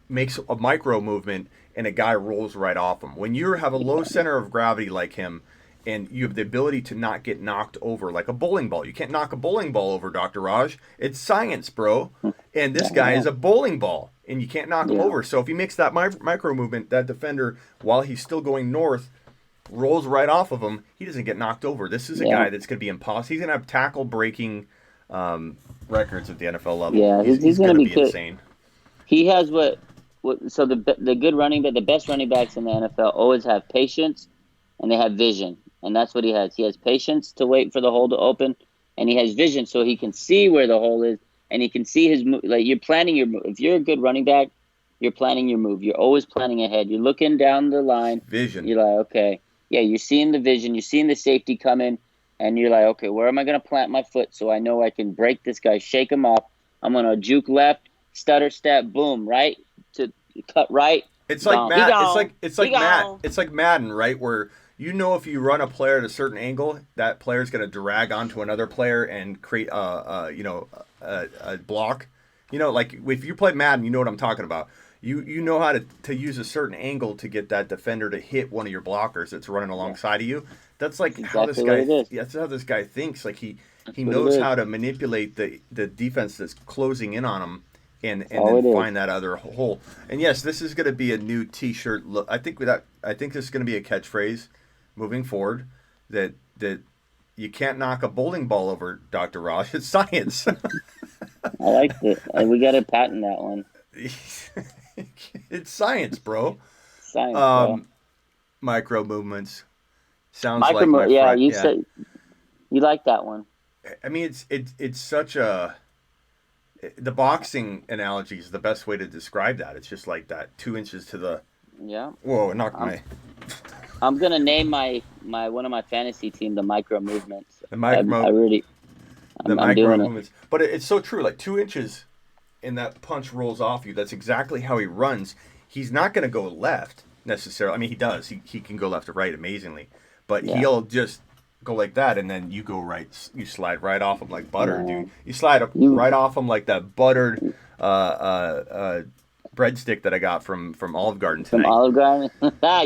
makes a micro movement, and a guy rolls right off him. When you have a low center of gravity like him, and you have the ability to not get knocked over like a bowling ball. You can't knock a bowling ball over, Dr. Raj. It's science, bro. And this guy is a bowling ball, and you can't knock him over. So if he makes that micro movement, that defender, while he's still going north, rolls right off of him, he doesn't get knocked over. This is a guy that's going to be impossible. He's going to have tackle-breaking records at the NFL level. Yeah, he's going to be insane. He has so the good running back, the best running backs in the NFL always have patience, and they have vision. And that's what he has. He has patience to wait for the hole to open, and he has vision so he can see where the hole is, and he can see his move. Like, you're planning your move. If you're a good running back, you're planning your move. You're always planning ahead. You're looking down the line. Vision. You're like, okay. Yeah, you're seeing the vision. You're seeing the safety come in, and you're like, okay, where am I going to plant my foot so I know I can break this guy, shake him off. I'm going to juke left, stutter step, boom, right, to cut right. It's like It's like Madden, right, where if you run a player at a certain angle, that player's going to drag onto another player and create a block. Like if you play Madden, you know what I'm talking about. You know how to use a certain angle to get that defender to hit one of your blockers that's running alongside of you. That's like how this guy. That's how this guy thinks. Like he knows how to manipulate the defense that's closing in on him, and then find that other hole. And yes, this is going to be a new T-shirt look. I think this is going to be a catchphrase moving forward, that you can't knock a bowling ball over, Dr. Raj. It's science. I like it. We got to patent that one. It's science, bro. Science, bro. Micro movements. Sounds like my friend. Yeah, you said you like that one. I mean, it's such a... The boxing analogy is the best way to describe that. It's just like that 2 inches to the... Yeah. Whoa, it knocked my... I'm gonna name my one of my fantasy team the micro movements. The micro movements. But it's so true. Like 2 inches, and that punch rolls off you. That's exactly how he runs. He's not gonna go left necessarily. I mean, he does. He can go left to right amazingly, but Yeah. he'll just go like that, and then you go right. You slide right off him like butter, Man. dude. You slide You right off him like that buttered breadstick that I got from Olive Garden from tonight. Olive Garden.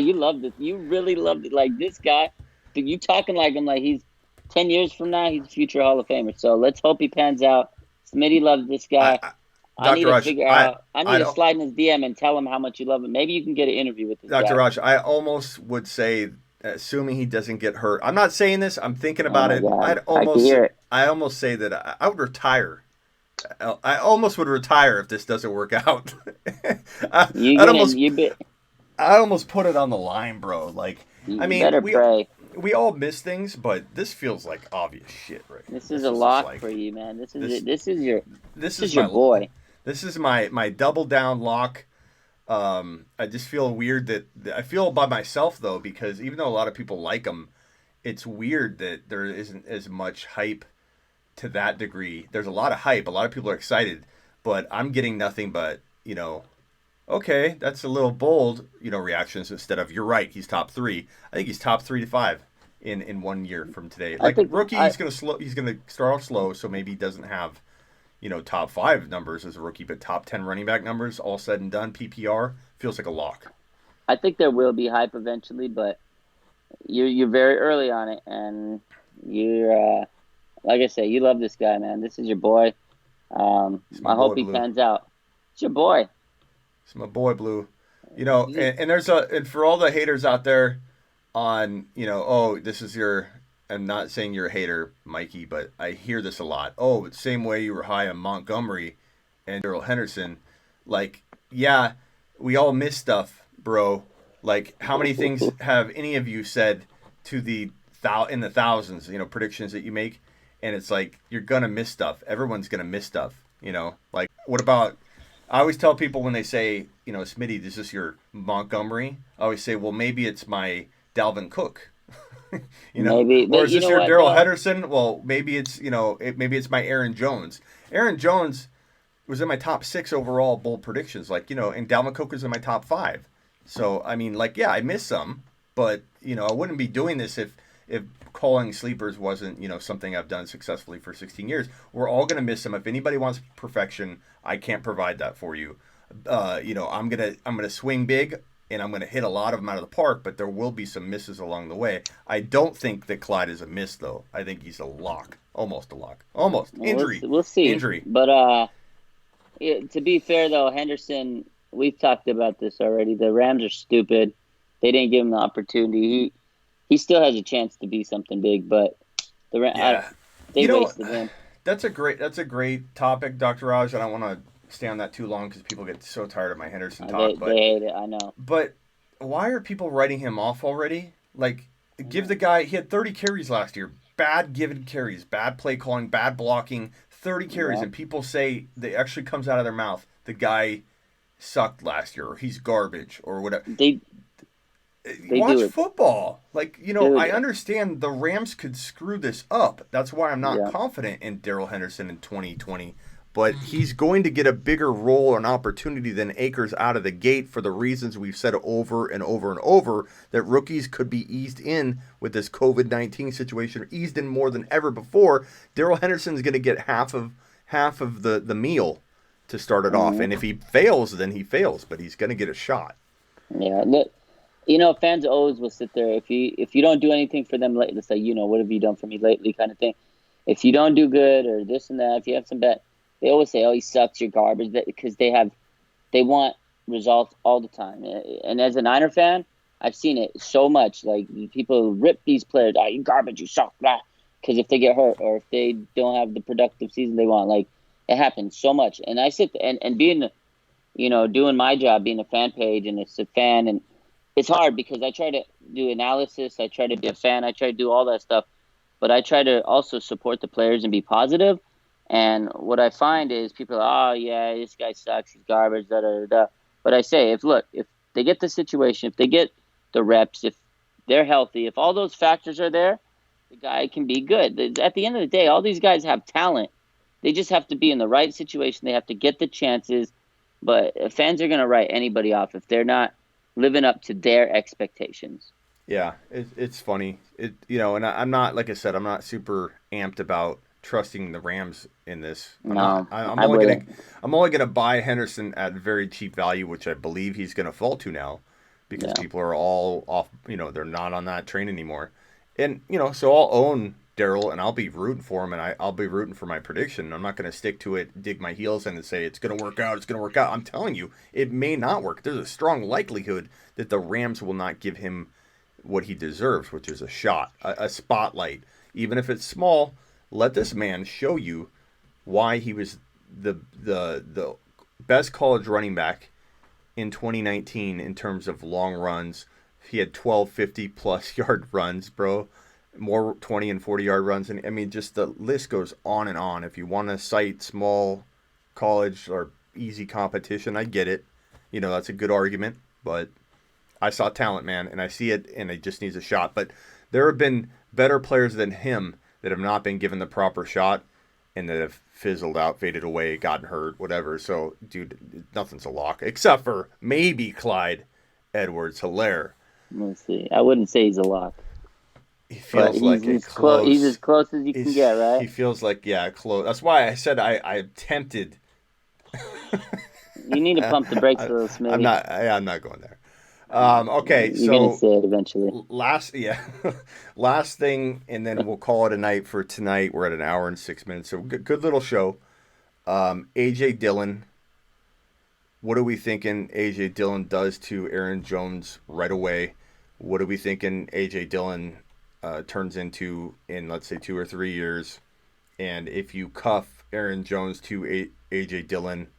You loved it. You really loved it. Like this guy, you talking like him like he's 10 years from now, he's a future Hall of Famer. So let's hope he pans out. Smitty loves this guy. I need Dr. to Rush, figure out. I need to don't- slide in his DM and tell him how much you love him. Maybe you can get an interview with this guy. Dr. Rush, I almost would say, assuming he doesn't get hurt. I'm not saying this. I'm thinking about my it. God. I can hear it. I almost say that I would retire. I almost would retire if this doesn't work out. I almost put it on the line, bro. Like, I mean, better pray. We all miss things, but this feels like obvious shit, right? This is a lock for you, man. This is your boy. This is my double down lock. I just feel weird that I feel by myself though, because even though a lot of people like him, it's weird that there isn't as much hype to that degree. There's a lot of hype. A lot of people are excited, but I'm getting nothing but, okay, that's a little bold, reactions instead of, you're right, he's top 3. I think he's top 3 to 5 in 1 year from today. Like rookie, he's gonna start off slow, so maybe he doesn't have, top 5 numbers as a rookie, but top 10 running back numbers, all said and done, PPR, feels like a lock. I think there will be hype eventually, but you're very early on it, and you're like I say, you love this guy, man. This is your boy. I hope he pans out. It's your boy. It's my boy, Blue. And there's and for all the haters out there on, this is your. I'm not saying you're a hater, Mikey, but I hear this a lot. Oh, it's the same way you were high on Montgomery and Darrell Henderson. Like, yeah, we all miss stuff, bro. Like, how many things have any of you said to in the thousands, predictions that you make? And it's like, you're going to miss stuff. Everyone's going to miss stuff, Like, what about, I always tell people when they say, Smitty, is this your Montgomery? I always say, well, maybe it's my Dalvin Cook. Maybe, or is this your Darrell Henderson? Well, maybe it's maybe it's my Aaron Jones. Aaron Jones was in my top 6 overall bold predictions, and Dalvin Cook was in my top 5. So I mean, I missed some, but I wouldn't be doing this if calling sleepers wasn't something I've done successfully for 16 years. We're all gonna miss them. If anybody wants perfection, I can't provide that for you. I'm gonna swing big. And I'm going to hit a lot of them out of the park, but there will be some misses along the way. I don't think that Clyde is a miss, though. I think he's a lock. Almost a lock. Almost. Injury. We'll see. Injury. But to be fair, though, Henderson, we've talked about this already. The Rams are stupid. They didn't give him the opportunity. He still has a chance to be something big, but the Rams, they wasted him. That's a great topic, Dr. Raj. I don't want to stay on that too long because people get so tired of my Henderson talk. They hate it, I know. But why are people writing him off already? Like, give the guy, he had 30 carries last year. Bad given carries, bad play calling, bad blocking, 30 carries. And people say, that actually comes out of their mouth, the guy sucked last year or he's garbage or whatever. They watch football. Like, I understand the Rams could screw this up. That's why I'm not confident in Darrell Henderson in 2020. But he's going to get a bigger role or an opportunity than Akers out of the gate for the reasons we've said over and over and over, that rookies could be eased in with this COVID-19 situation, or eased in more than ever before. Darrell Henderson's going to get half of the meal to start it off. And if he fails, then he fails, but he's going to get a shot. Yeah, look, fans always will sit there. If you don't do anything for them lately, say, what have you done for me lately kind of thing. If you don't do good or this and that, if you have some bad, they always say, "Oh, he sucks, you're garbage," because they want results all the time. And as a Niner fan, I've seen it so much. Like, people rip these players, "Oh, you garbage, you suck," blah, because if they get hurt or if they don't have the productive season they want, like, it happens so much. And I sit and being, doing my job, being a fan page and it's a fan, and it's hard because I try to do analysis, I try to be a fan, I try to do all that stuff, but I try to also support the players and be positive. And what I find is people are, "Oh, yeah, this guy sucks, he's garbage, da-da-da-da." But I say, if they get the situation, if they get the reps, if they're healthy, if all those factors are there, the guy can be good. At the end of the day, all these guys have talent. They just have to be in the right situation. They have to get the chances. But fans are going to write anybody off if they're not living up to their expectations. Yeah, it's funny. And I'm not, like I said, I'm not super amped about trusting the Rams in this. I'm not. No, I'm I only gonna wouldn't. I'm only gonna buy Henderson at very cheap value, which I believe he's gonna fall to now, because Yeah. people are all off. They're not on that train anymore, and so I'll own Darryl and I'll be rooting for him, and I'll be rooting for my prediction. I'm not gonna stick to it, dig my heels in, and say it's gonna work out. It's gonna work out. I'm telling you, it may not work. There's a strong likelihood that the Rams will not give him what he deserves, which is a shot, a spotlight. Even if it's small, let this man show you why he was the best college running back in 2019 in terms of long runs. He had 12 50 plus yard runs, bro. More 20 and 40-yard runs. And I mean, just the list goes on and on. If you want to cite small college or easy competition, I get it. That's a good argument. But I saw talent, man, and I see it, and it just needs a shot. But there have been better players than him that have not been given the proper shot and that have fizzled out, faded away, gotten hurt, whatever. So, dude, nothing's a lock except for maybe Clyde Edwards-Hilaire. We'll see. I wouldn't say he's a lock, He but feels like a close. He's as close as you can get, right? He feels like, yeah, close. That's why I said I'm tempted. You need to pump the brakes a little, Smitty. I'm not going there. Okay, You're gonna so say it eventually. last thing, and then we'll call it a night for tonight. We're at an hour and 6 minutes, so good little show. AJ Dillon, what are we thinking AJ Dillon does to Aaron Jones right away? What are we thinking AJ Dillon turns into in, let's say, 2 or 3 years? And if you cuff Aaron Jones to AJ Dillon,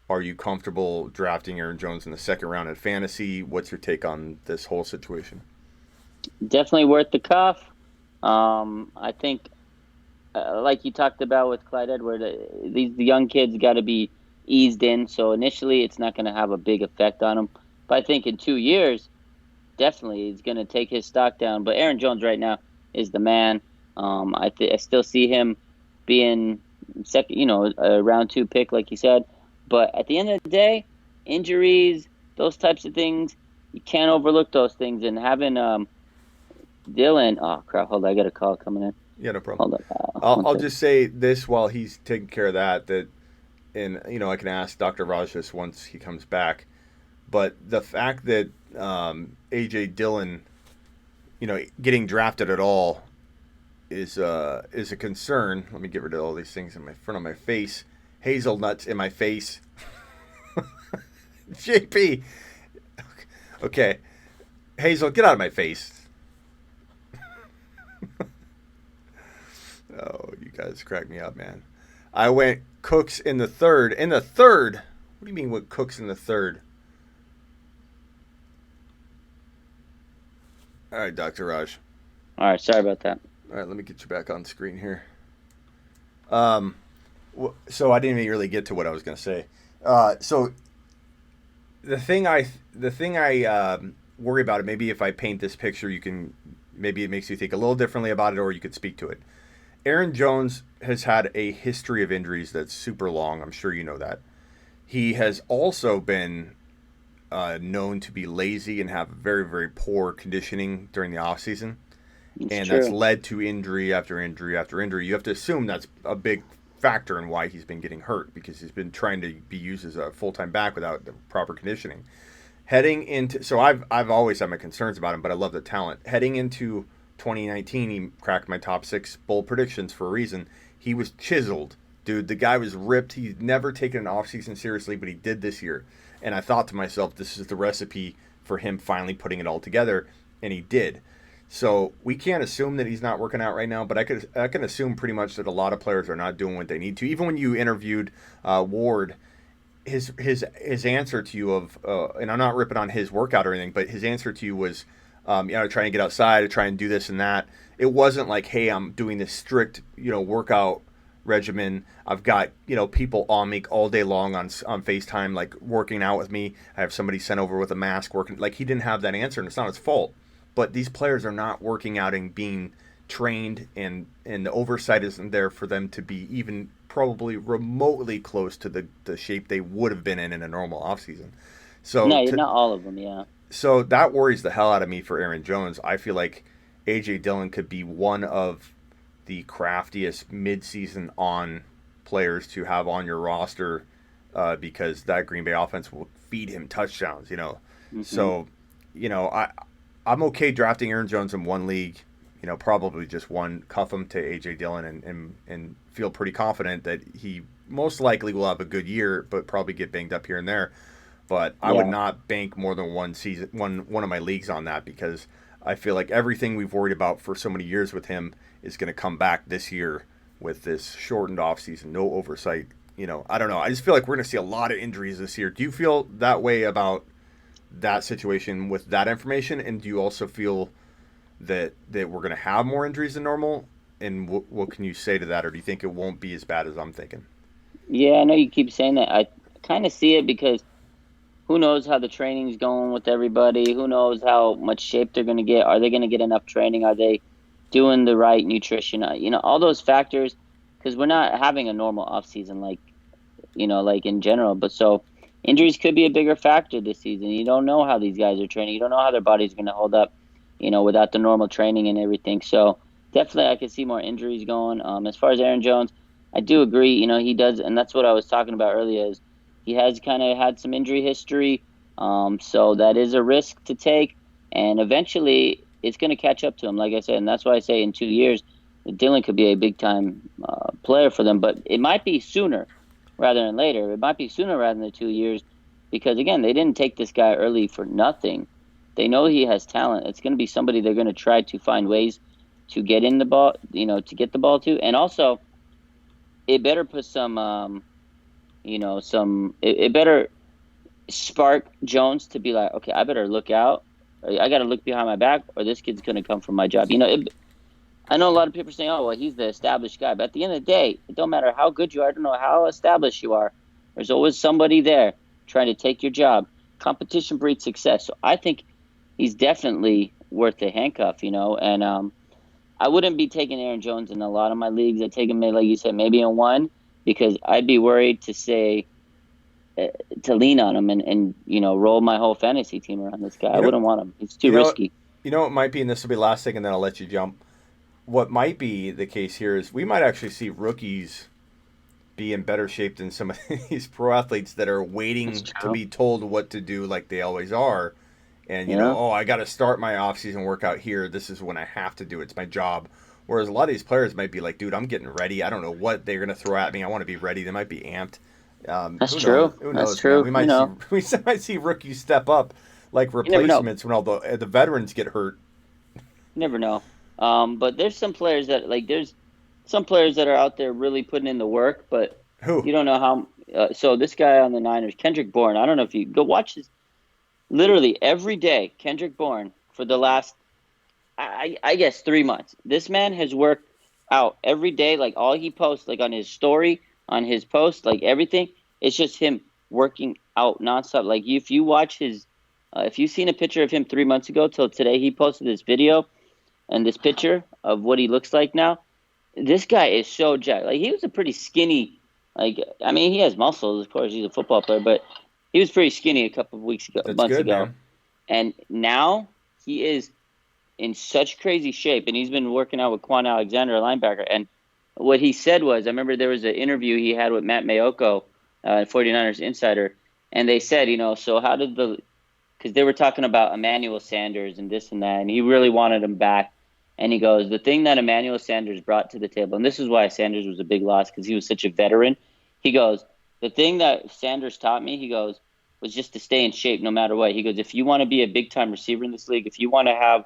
are you comfortable drafting Aaron Jones in the second round in fantasy? What's your take on this whole situation? Definitely worth the cuff. I think, like you talked about with Clyde Edwards, these young kids got to be eased in. So initially, it's not going to have a big effect on them. But I think in 2 years, definitely, it's going to take his stock down. But Aaron Jones right now is the man. I still see him being second, a round 2 pick, like you said. But at the end of the day, injuries, those types of things, you can't overlook those things. And having Dillon, oh crap, hold on, I got a call coming in. Yeah, no problem. Hold on. I'll just say this while he's taking care of that, and I can ask Dr. Raj this once he comes back. But the fact that AJ Dillon, getting drafted at all is a concern. Let me get rid of all these things in front of my face. Hazelnuts in my face. JP. Okay. Hazel, get out of my face. Oh, you guys crack me up, man. I went Cooks in the third. In the third? What do you mean with Cooks in the third? All right, Dr. Raj. All right, sorry about that. All right, let me get you back on screen here. So I didn't even really get to what I was going to say. So the thing I worry about it. Maybe if I paint this picture, maybe it makes you think a little differently about it, or you could speak to it. Aaron Jones has had a history of injuries that's super long. I'm sure you know that. He has also been known to be lazy and have very, very poor conditioning during the offseason. And true. That's led to injury after injury after injury. You have to assume that's a big factor in why he's been getting hurt, because he's been trying to be used as a full-time back without the proper conditioning. So I've always had my concerns about him, but I love the talent. Heading into 2019, he cracked my top 6 bold predictions for a reason. He was chiseled, dude. The guy was ripped. He's never taken an offseason seriously, but he did this year. And I thought to myself, this is the recipe for him finally putting it all together, and he did. So we can't assume that he's not working out right now, but I can assume pretty much that a lot of players are not doing what they need to. Even when you interviewed Ward, his answer to you and I'm not ripping on his workout or anything, but his answer to you was, trying to get outside, to try and do this and that. It wasn't like, hey, I'm doing this strict, workout regimen. I've got, people on me all day long on FaceTime, like working out with me. I have somebody sent over with a mask working. Like, he didn't have that answer, and it's not his fault. But these players are not working out and being trained, and the oversight isn't there for them to be even probably remotely close to the shape they would have been in a normal offseason. So No, not all of them, yeah. So that worries the hell out of me for Aaron Jones. I feel like AJ Dillon could be one of the craftiest midseason on players to have on your roster because that Green Bay offense will feed him touchdowns. Mm-hmm. So I'm okay drafting Aaron Jones in one league. Probably just one. Cuff him to AJ Dillon and feel pretty confident that he most likely will have a good year, but probably get banged up here and there. But I would Yeah. not bank more than one of my leagues on that because I feel like everything we've worried about for so many years with him is going to come back this year with this shortened offseason, no oversight. I don't know. I just feel like we're going to see a lot of injuries this year. Do you feel that way about that situation with that information? And do you also feel that we're going to have more injuries than normal? And what can you say to that? Or do you think it won't be as bad as I'm thinking? Yeah, I know you keep saying that. I kind of see it because who knows how the training's going with everybody? Who knows how much shape they're going to get? Are they going to get enough training? Are they doing the right nutrition? All those factors, because we're not having a normal off season like in general. But so injuries could be a bigger factor this season. You don't know how these guys are training. You don't know how their body's going to hold up, without the normal training and everything. So definitely, I could see more injuries going. As far as Aaron Jones, I do agree. He does, and that's what I was talking about earlier. Is he has kind of had some injury history, so that is a risk to take, and eventually it's going to catch up to him. Like I said, and that's why I say in 2 years, Dillon could be a big time player for them. But it might be sooner rather than later. It might be sooner rather than 2 years, because again, they didn't take this guy early for nothing. They know he has talent. It's going to be somebody they're going to try to find ways to get in the ball, to get the ball to, and also it better put some, it better spark Jones to be like, okay, I better look out. I got to look behind my back, or this kid's going to come for my job. I know a lot of people are saying, oh, well, he's the established guy. But at the end of the day, it don't matter how good you are. I don't know how established you are. There's always somebody there trying to take your job. Competition breeds success. So I think he's definitely worth the handcuff, and I wouldn't be taking Aaron Jones in a lot of my leagues. I'd take him, like you said, maybe in one, because I'd be worried to lean on him and roll my whole fantasy team around this guy. I You know, wouldn't want him. It's too you know, risky. it might be, and this will be the last thing, and then I'll let you jump. What might be the case here is we might actually see rookies be in better shape than some of these pro athletes that are That's waiting to true. be told what to do like they always are. And, Yeah, oh, I got to start my off-season workout here. This is when I have to do it. It's my job. Whereas a lot of these players might be like, dude, I'm getting ready. I don't know what they're going to throw at me. I want to be ready. They might be amped. that's Who knows? true. Who That's knows, man? true. We might see we might see rookies step up like You never know. replacements when all the veterans get hurt. You never know. But there's some players there's some players that are out there really putting in the work, but Who? you don't know how. So this guy on the Niners, Kendrick Bourne. I don't know if you go watch his. Literally every day, Kendrick Bourne for the last, I guess, 3 months. This man has worked out every day. Like all he posts, like on his story, on his post, like everything. It's just him working out nonstop. Like if you watch if you've seen a picture of him 3 months ago till today, he posted this video and this picture of what he looks like now. This guy is so jacked. Like he was a pretty skinny. Like I mean, he has muscles. Of course, he's a football player, but he was pretty skinny a couple of That's months good, ago, man. and now he is in such crazy shape. And he's been working out with Quan Alexander, a linebacker. And what he said was, I remember there was an interview he had with Matt Mayoko, 49ers insider, and they said, so how did because they were talking about Emmanuel Sanders and this and that, and he really wanted him back. And he goes, the thing that Emmanuel Sanders brought to the table, and this is why Sanders was a big loss because he was such a veteran. He goes, the thing that Sanders taught me, he goes, was just to stay in shape no matter what. He goes, if you want to be a big time receiver in this league, if you want to have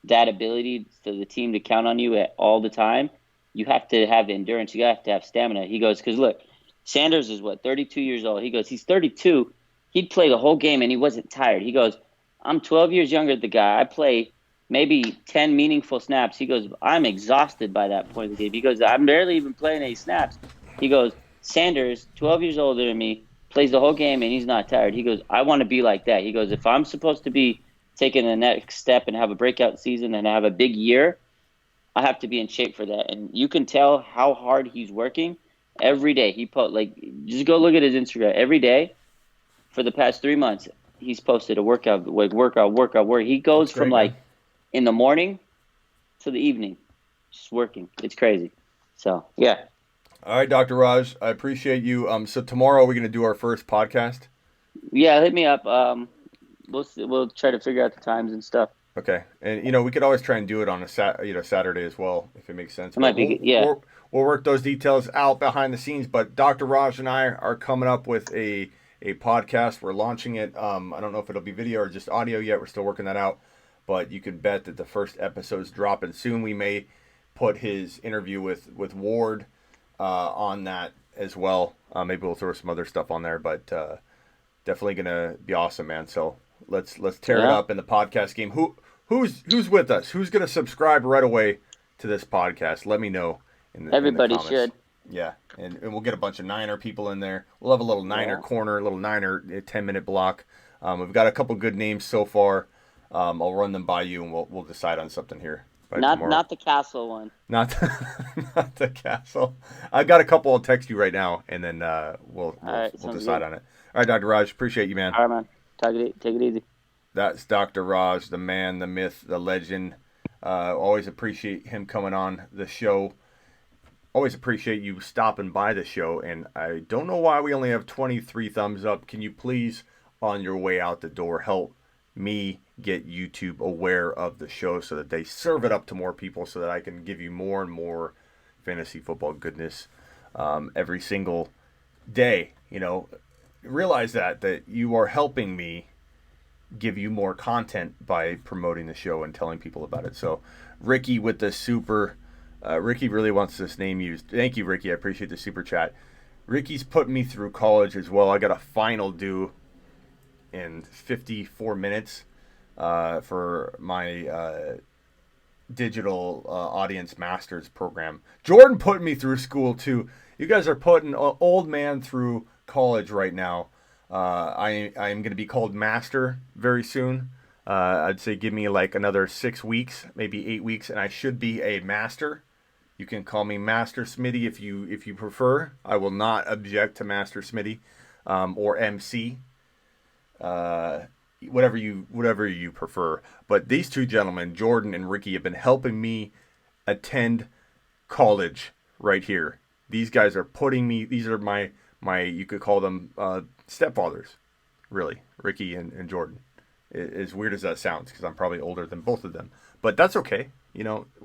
that ability for the team to count on you at all the time, you have to have endurance. You have to have stamina. He goes, because look, Sanders is 32 years old. He goes, he's 32. He'd play the whole game and he wasn't tired. He goes, I'm 12 years younger than the guy. I play maybe 10 meaningful snaps. He goes, I'm exhausted by that point of the game. He goes, I'm barely even playing any snaps. He goes, Sanders, 12 years older than me, plays the whole game and he's not tired. He goes, I want to be like that. He goes, if I'm supposed to be taking the next step and have a breakout season and have a big year, I have to be in shape for that. And you can tell how hard he's working every day. Just go look at his Instagram every day for the past 3 months. he's posted a workout. He goes That's from great, man. in the morning to the evening, just working. It's crazy. So yeah. All right, Dr. Raj, I appreciate you. So tomorrow we're going to do our first podcast. Yeah, hit me up. We'll try to figure out the times and stuff. Okay, and we could always try and do it on a Saturday as well if it makes sense. It But might be good. Yeah. we'll work those details out behind the scenes. But Dr. Raj and I are coming up with a podcast. We're launching it. I don't know if it'll be video or just audio yet. We're still working that out. But you can bet that the first episode's dropping soon. We may put his interview with Ward on that as well. Maybe we'll throw some other stuff on there. But definitely gonna be awesome, man. So let's tear it up in the podcast game. Who's with us? Who's gonna subscribe right away to this podcast? Let me know Everybody in the comments. should. Yeah, and we'll get a bunch of Niner people in there. We'll have a little Niner corner, a little Niner 10-minute block. We've got a couple good names so far. I'll run them by you, and we'll decide on something here. Not the Castle one. Not the Castle. I've got a couple. I'll text you right now, and then we'll decide on it. All right, Dr. Raj, appreciate you, man. All right, man. Take it easy. That's Dr. Raj, the man, the myth, the legend. Always appreciate him coming on the show. Always appreciate you stopping by the show. And I don't know why we only have 23 thumbs up. Can you please, on your way out the door, help me get YouTube aware of the show so that they serve it up to more people so that I can give you more and more fantasy football goodness every single day. Realize that you are helping me give you more content by promoting the show and telling people about it. So Ricky with the super, Ricky really wants this name used. Thank you, Ricky. I appreciate the super chat. Ricky's put me through college as well. I got a final due in 54 minutes for my digital audience masters program. Jordan put me through school too. You guys are putting an old man through college right now. I am going to be called master very soon. I'd say give me like another 6 weeks, maybe 8 weeks, and I should be a master. You can call me Master Smitty if you prefer. I will not object to Master Smitty or MC, whatever you prefer. But these two gentlemen, Jordan and Ricky, have been helping me attend college right here. These guys are putting me. These are my you could call them stepfathers, really, Ricky and Jordan. As weird as that sounds, because I'm probably older than both of them. But that's okay.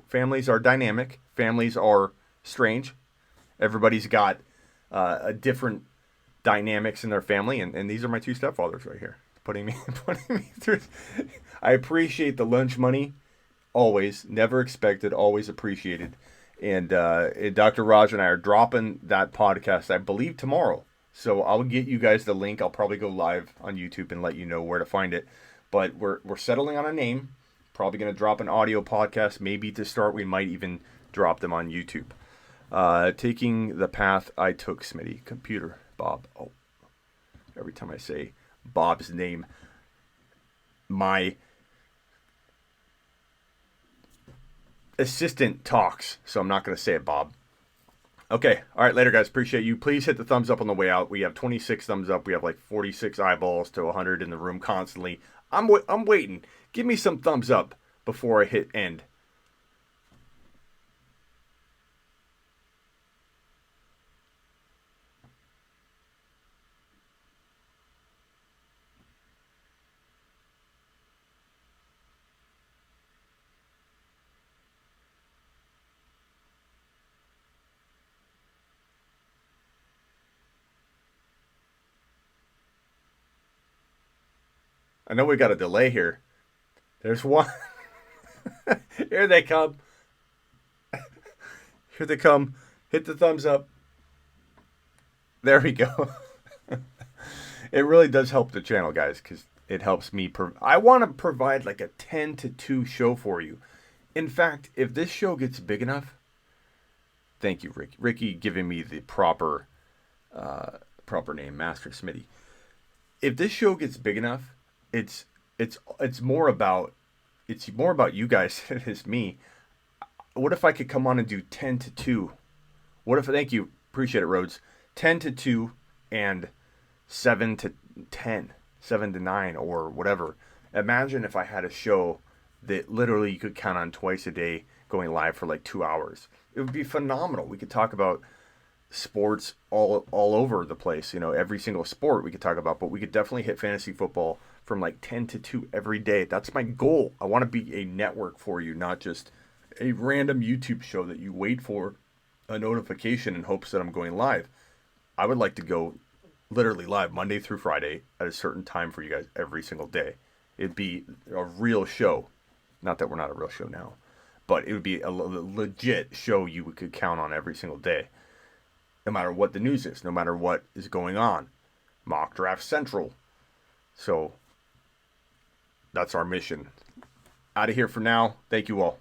Families are dynamic. Families are strange. Everybody's got a different dynamics in their family, and these are my two stepfathers right here, putting me through. I appreciate the lunch money, always. Never expected, always appreciated. And Dr. Raj and I are dropping that podcast, I believe, tomorrow. So I'll get you guys the link. I'll probably go live on YouTube and let you know where to find it. But we're settling on a name. Probably going to drop an audio podcast. Maybe to start, we might even drop them on YouTube. Taking the path I took, Smitty. Computer, Bob. Oh, every time I say Bob's name, my assistant talks. So I'm not going to say it, Bob. Okay. All right. Later, guys. Appreciate you. Please hit the thumbs up on the way out. We have 26 thumbs up. We have like 46 eyeballs to 100 in the room constantly. I'm waiting. Give me some thumbs up before I hit end. I know we got a delay here. There's one. Here they come. Here they come. Hit the thumbs up. There we go. It really does help the channel, guys, because it helps me. I want to provide like a 10 to 2 show for you. In fact, if this show gets big enough, thank you, Ricky. Ricky giving me the proper name, Master Smitty. If this show gets big enough, it's more about you guys than it is me. What if I could come on and do 10 to 2? What if, thank you, appreciate it, Rhodes. 10 to 2 and 7 to 10. 7 to 9 or whatever. Imagine if I had a show that literally you could count on twice a day going live for like 2 hours. It would be phenomenal. We could talk about sports all over the place. Every single sport we could talk about, but we could definitely hit fantasy football from like 10 to 2 every day. That's my goal. I want to be a network for you, not just a random YouTube show that you wait for a notification in hopes that I'm going live. I would like to go literally live Monday through Friday at a certain time for you guys every single day. It'd be a real show. Not that we're not a real show now, but it would be a legit show you could count on every single day. No matter what the news is, no matter what is going on. Mock Draft Central. So, that's our mission. Out of here for now. Thank you all.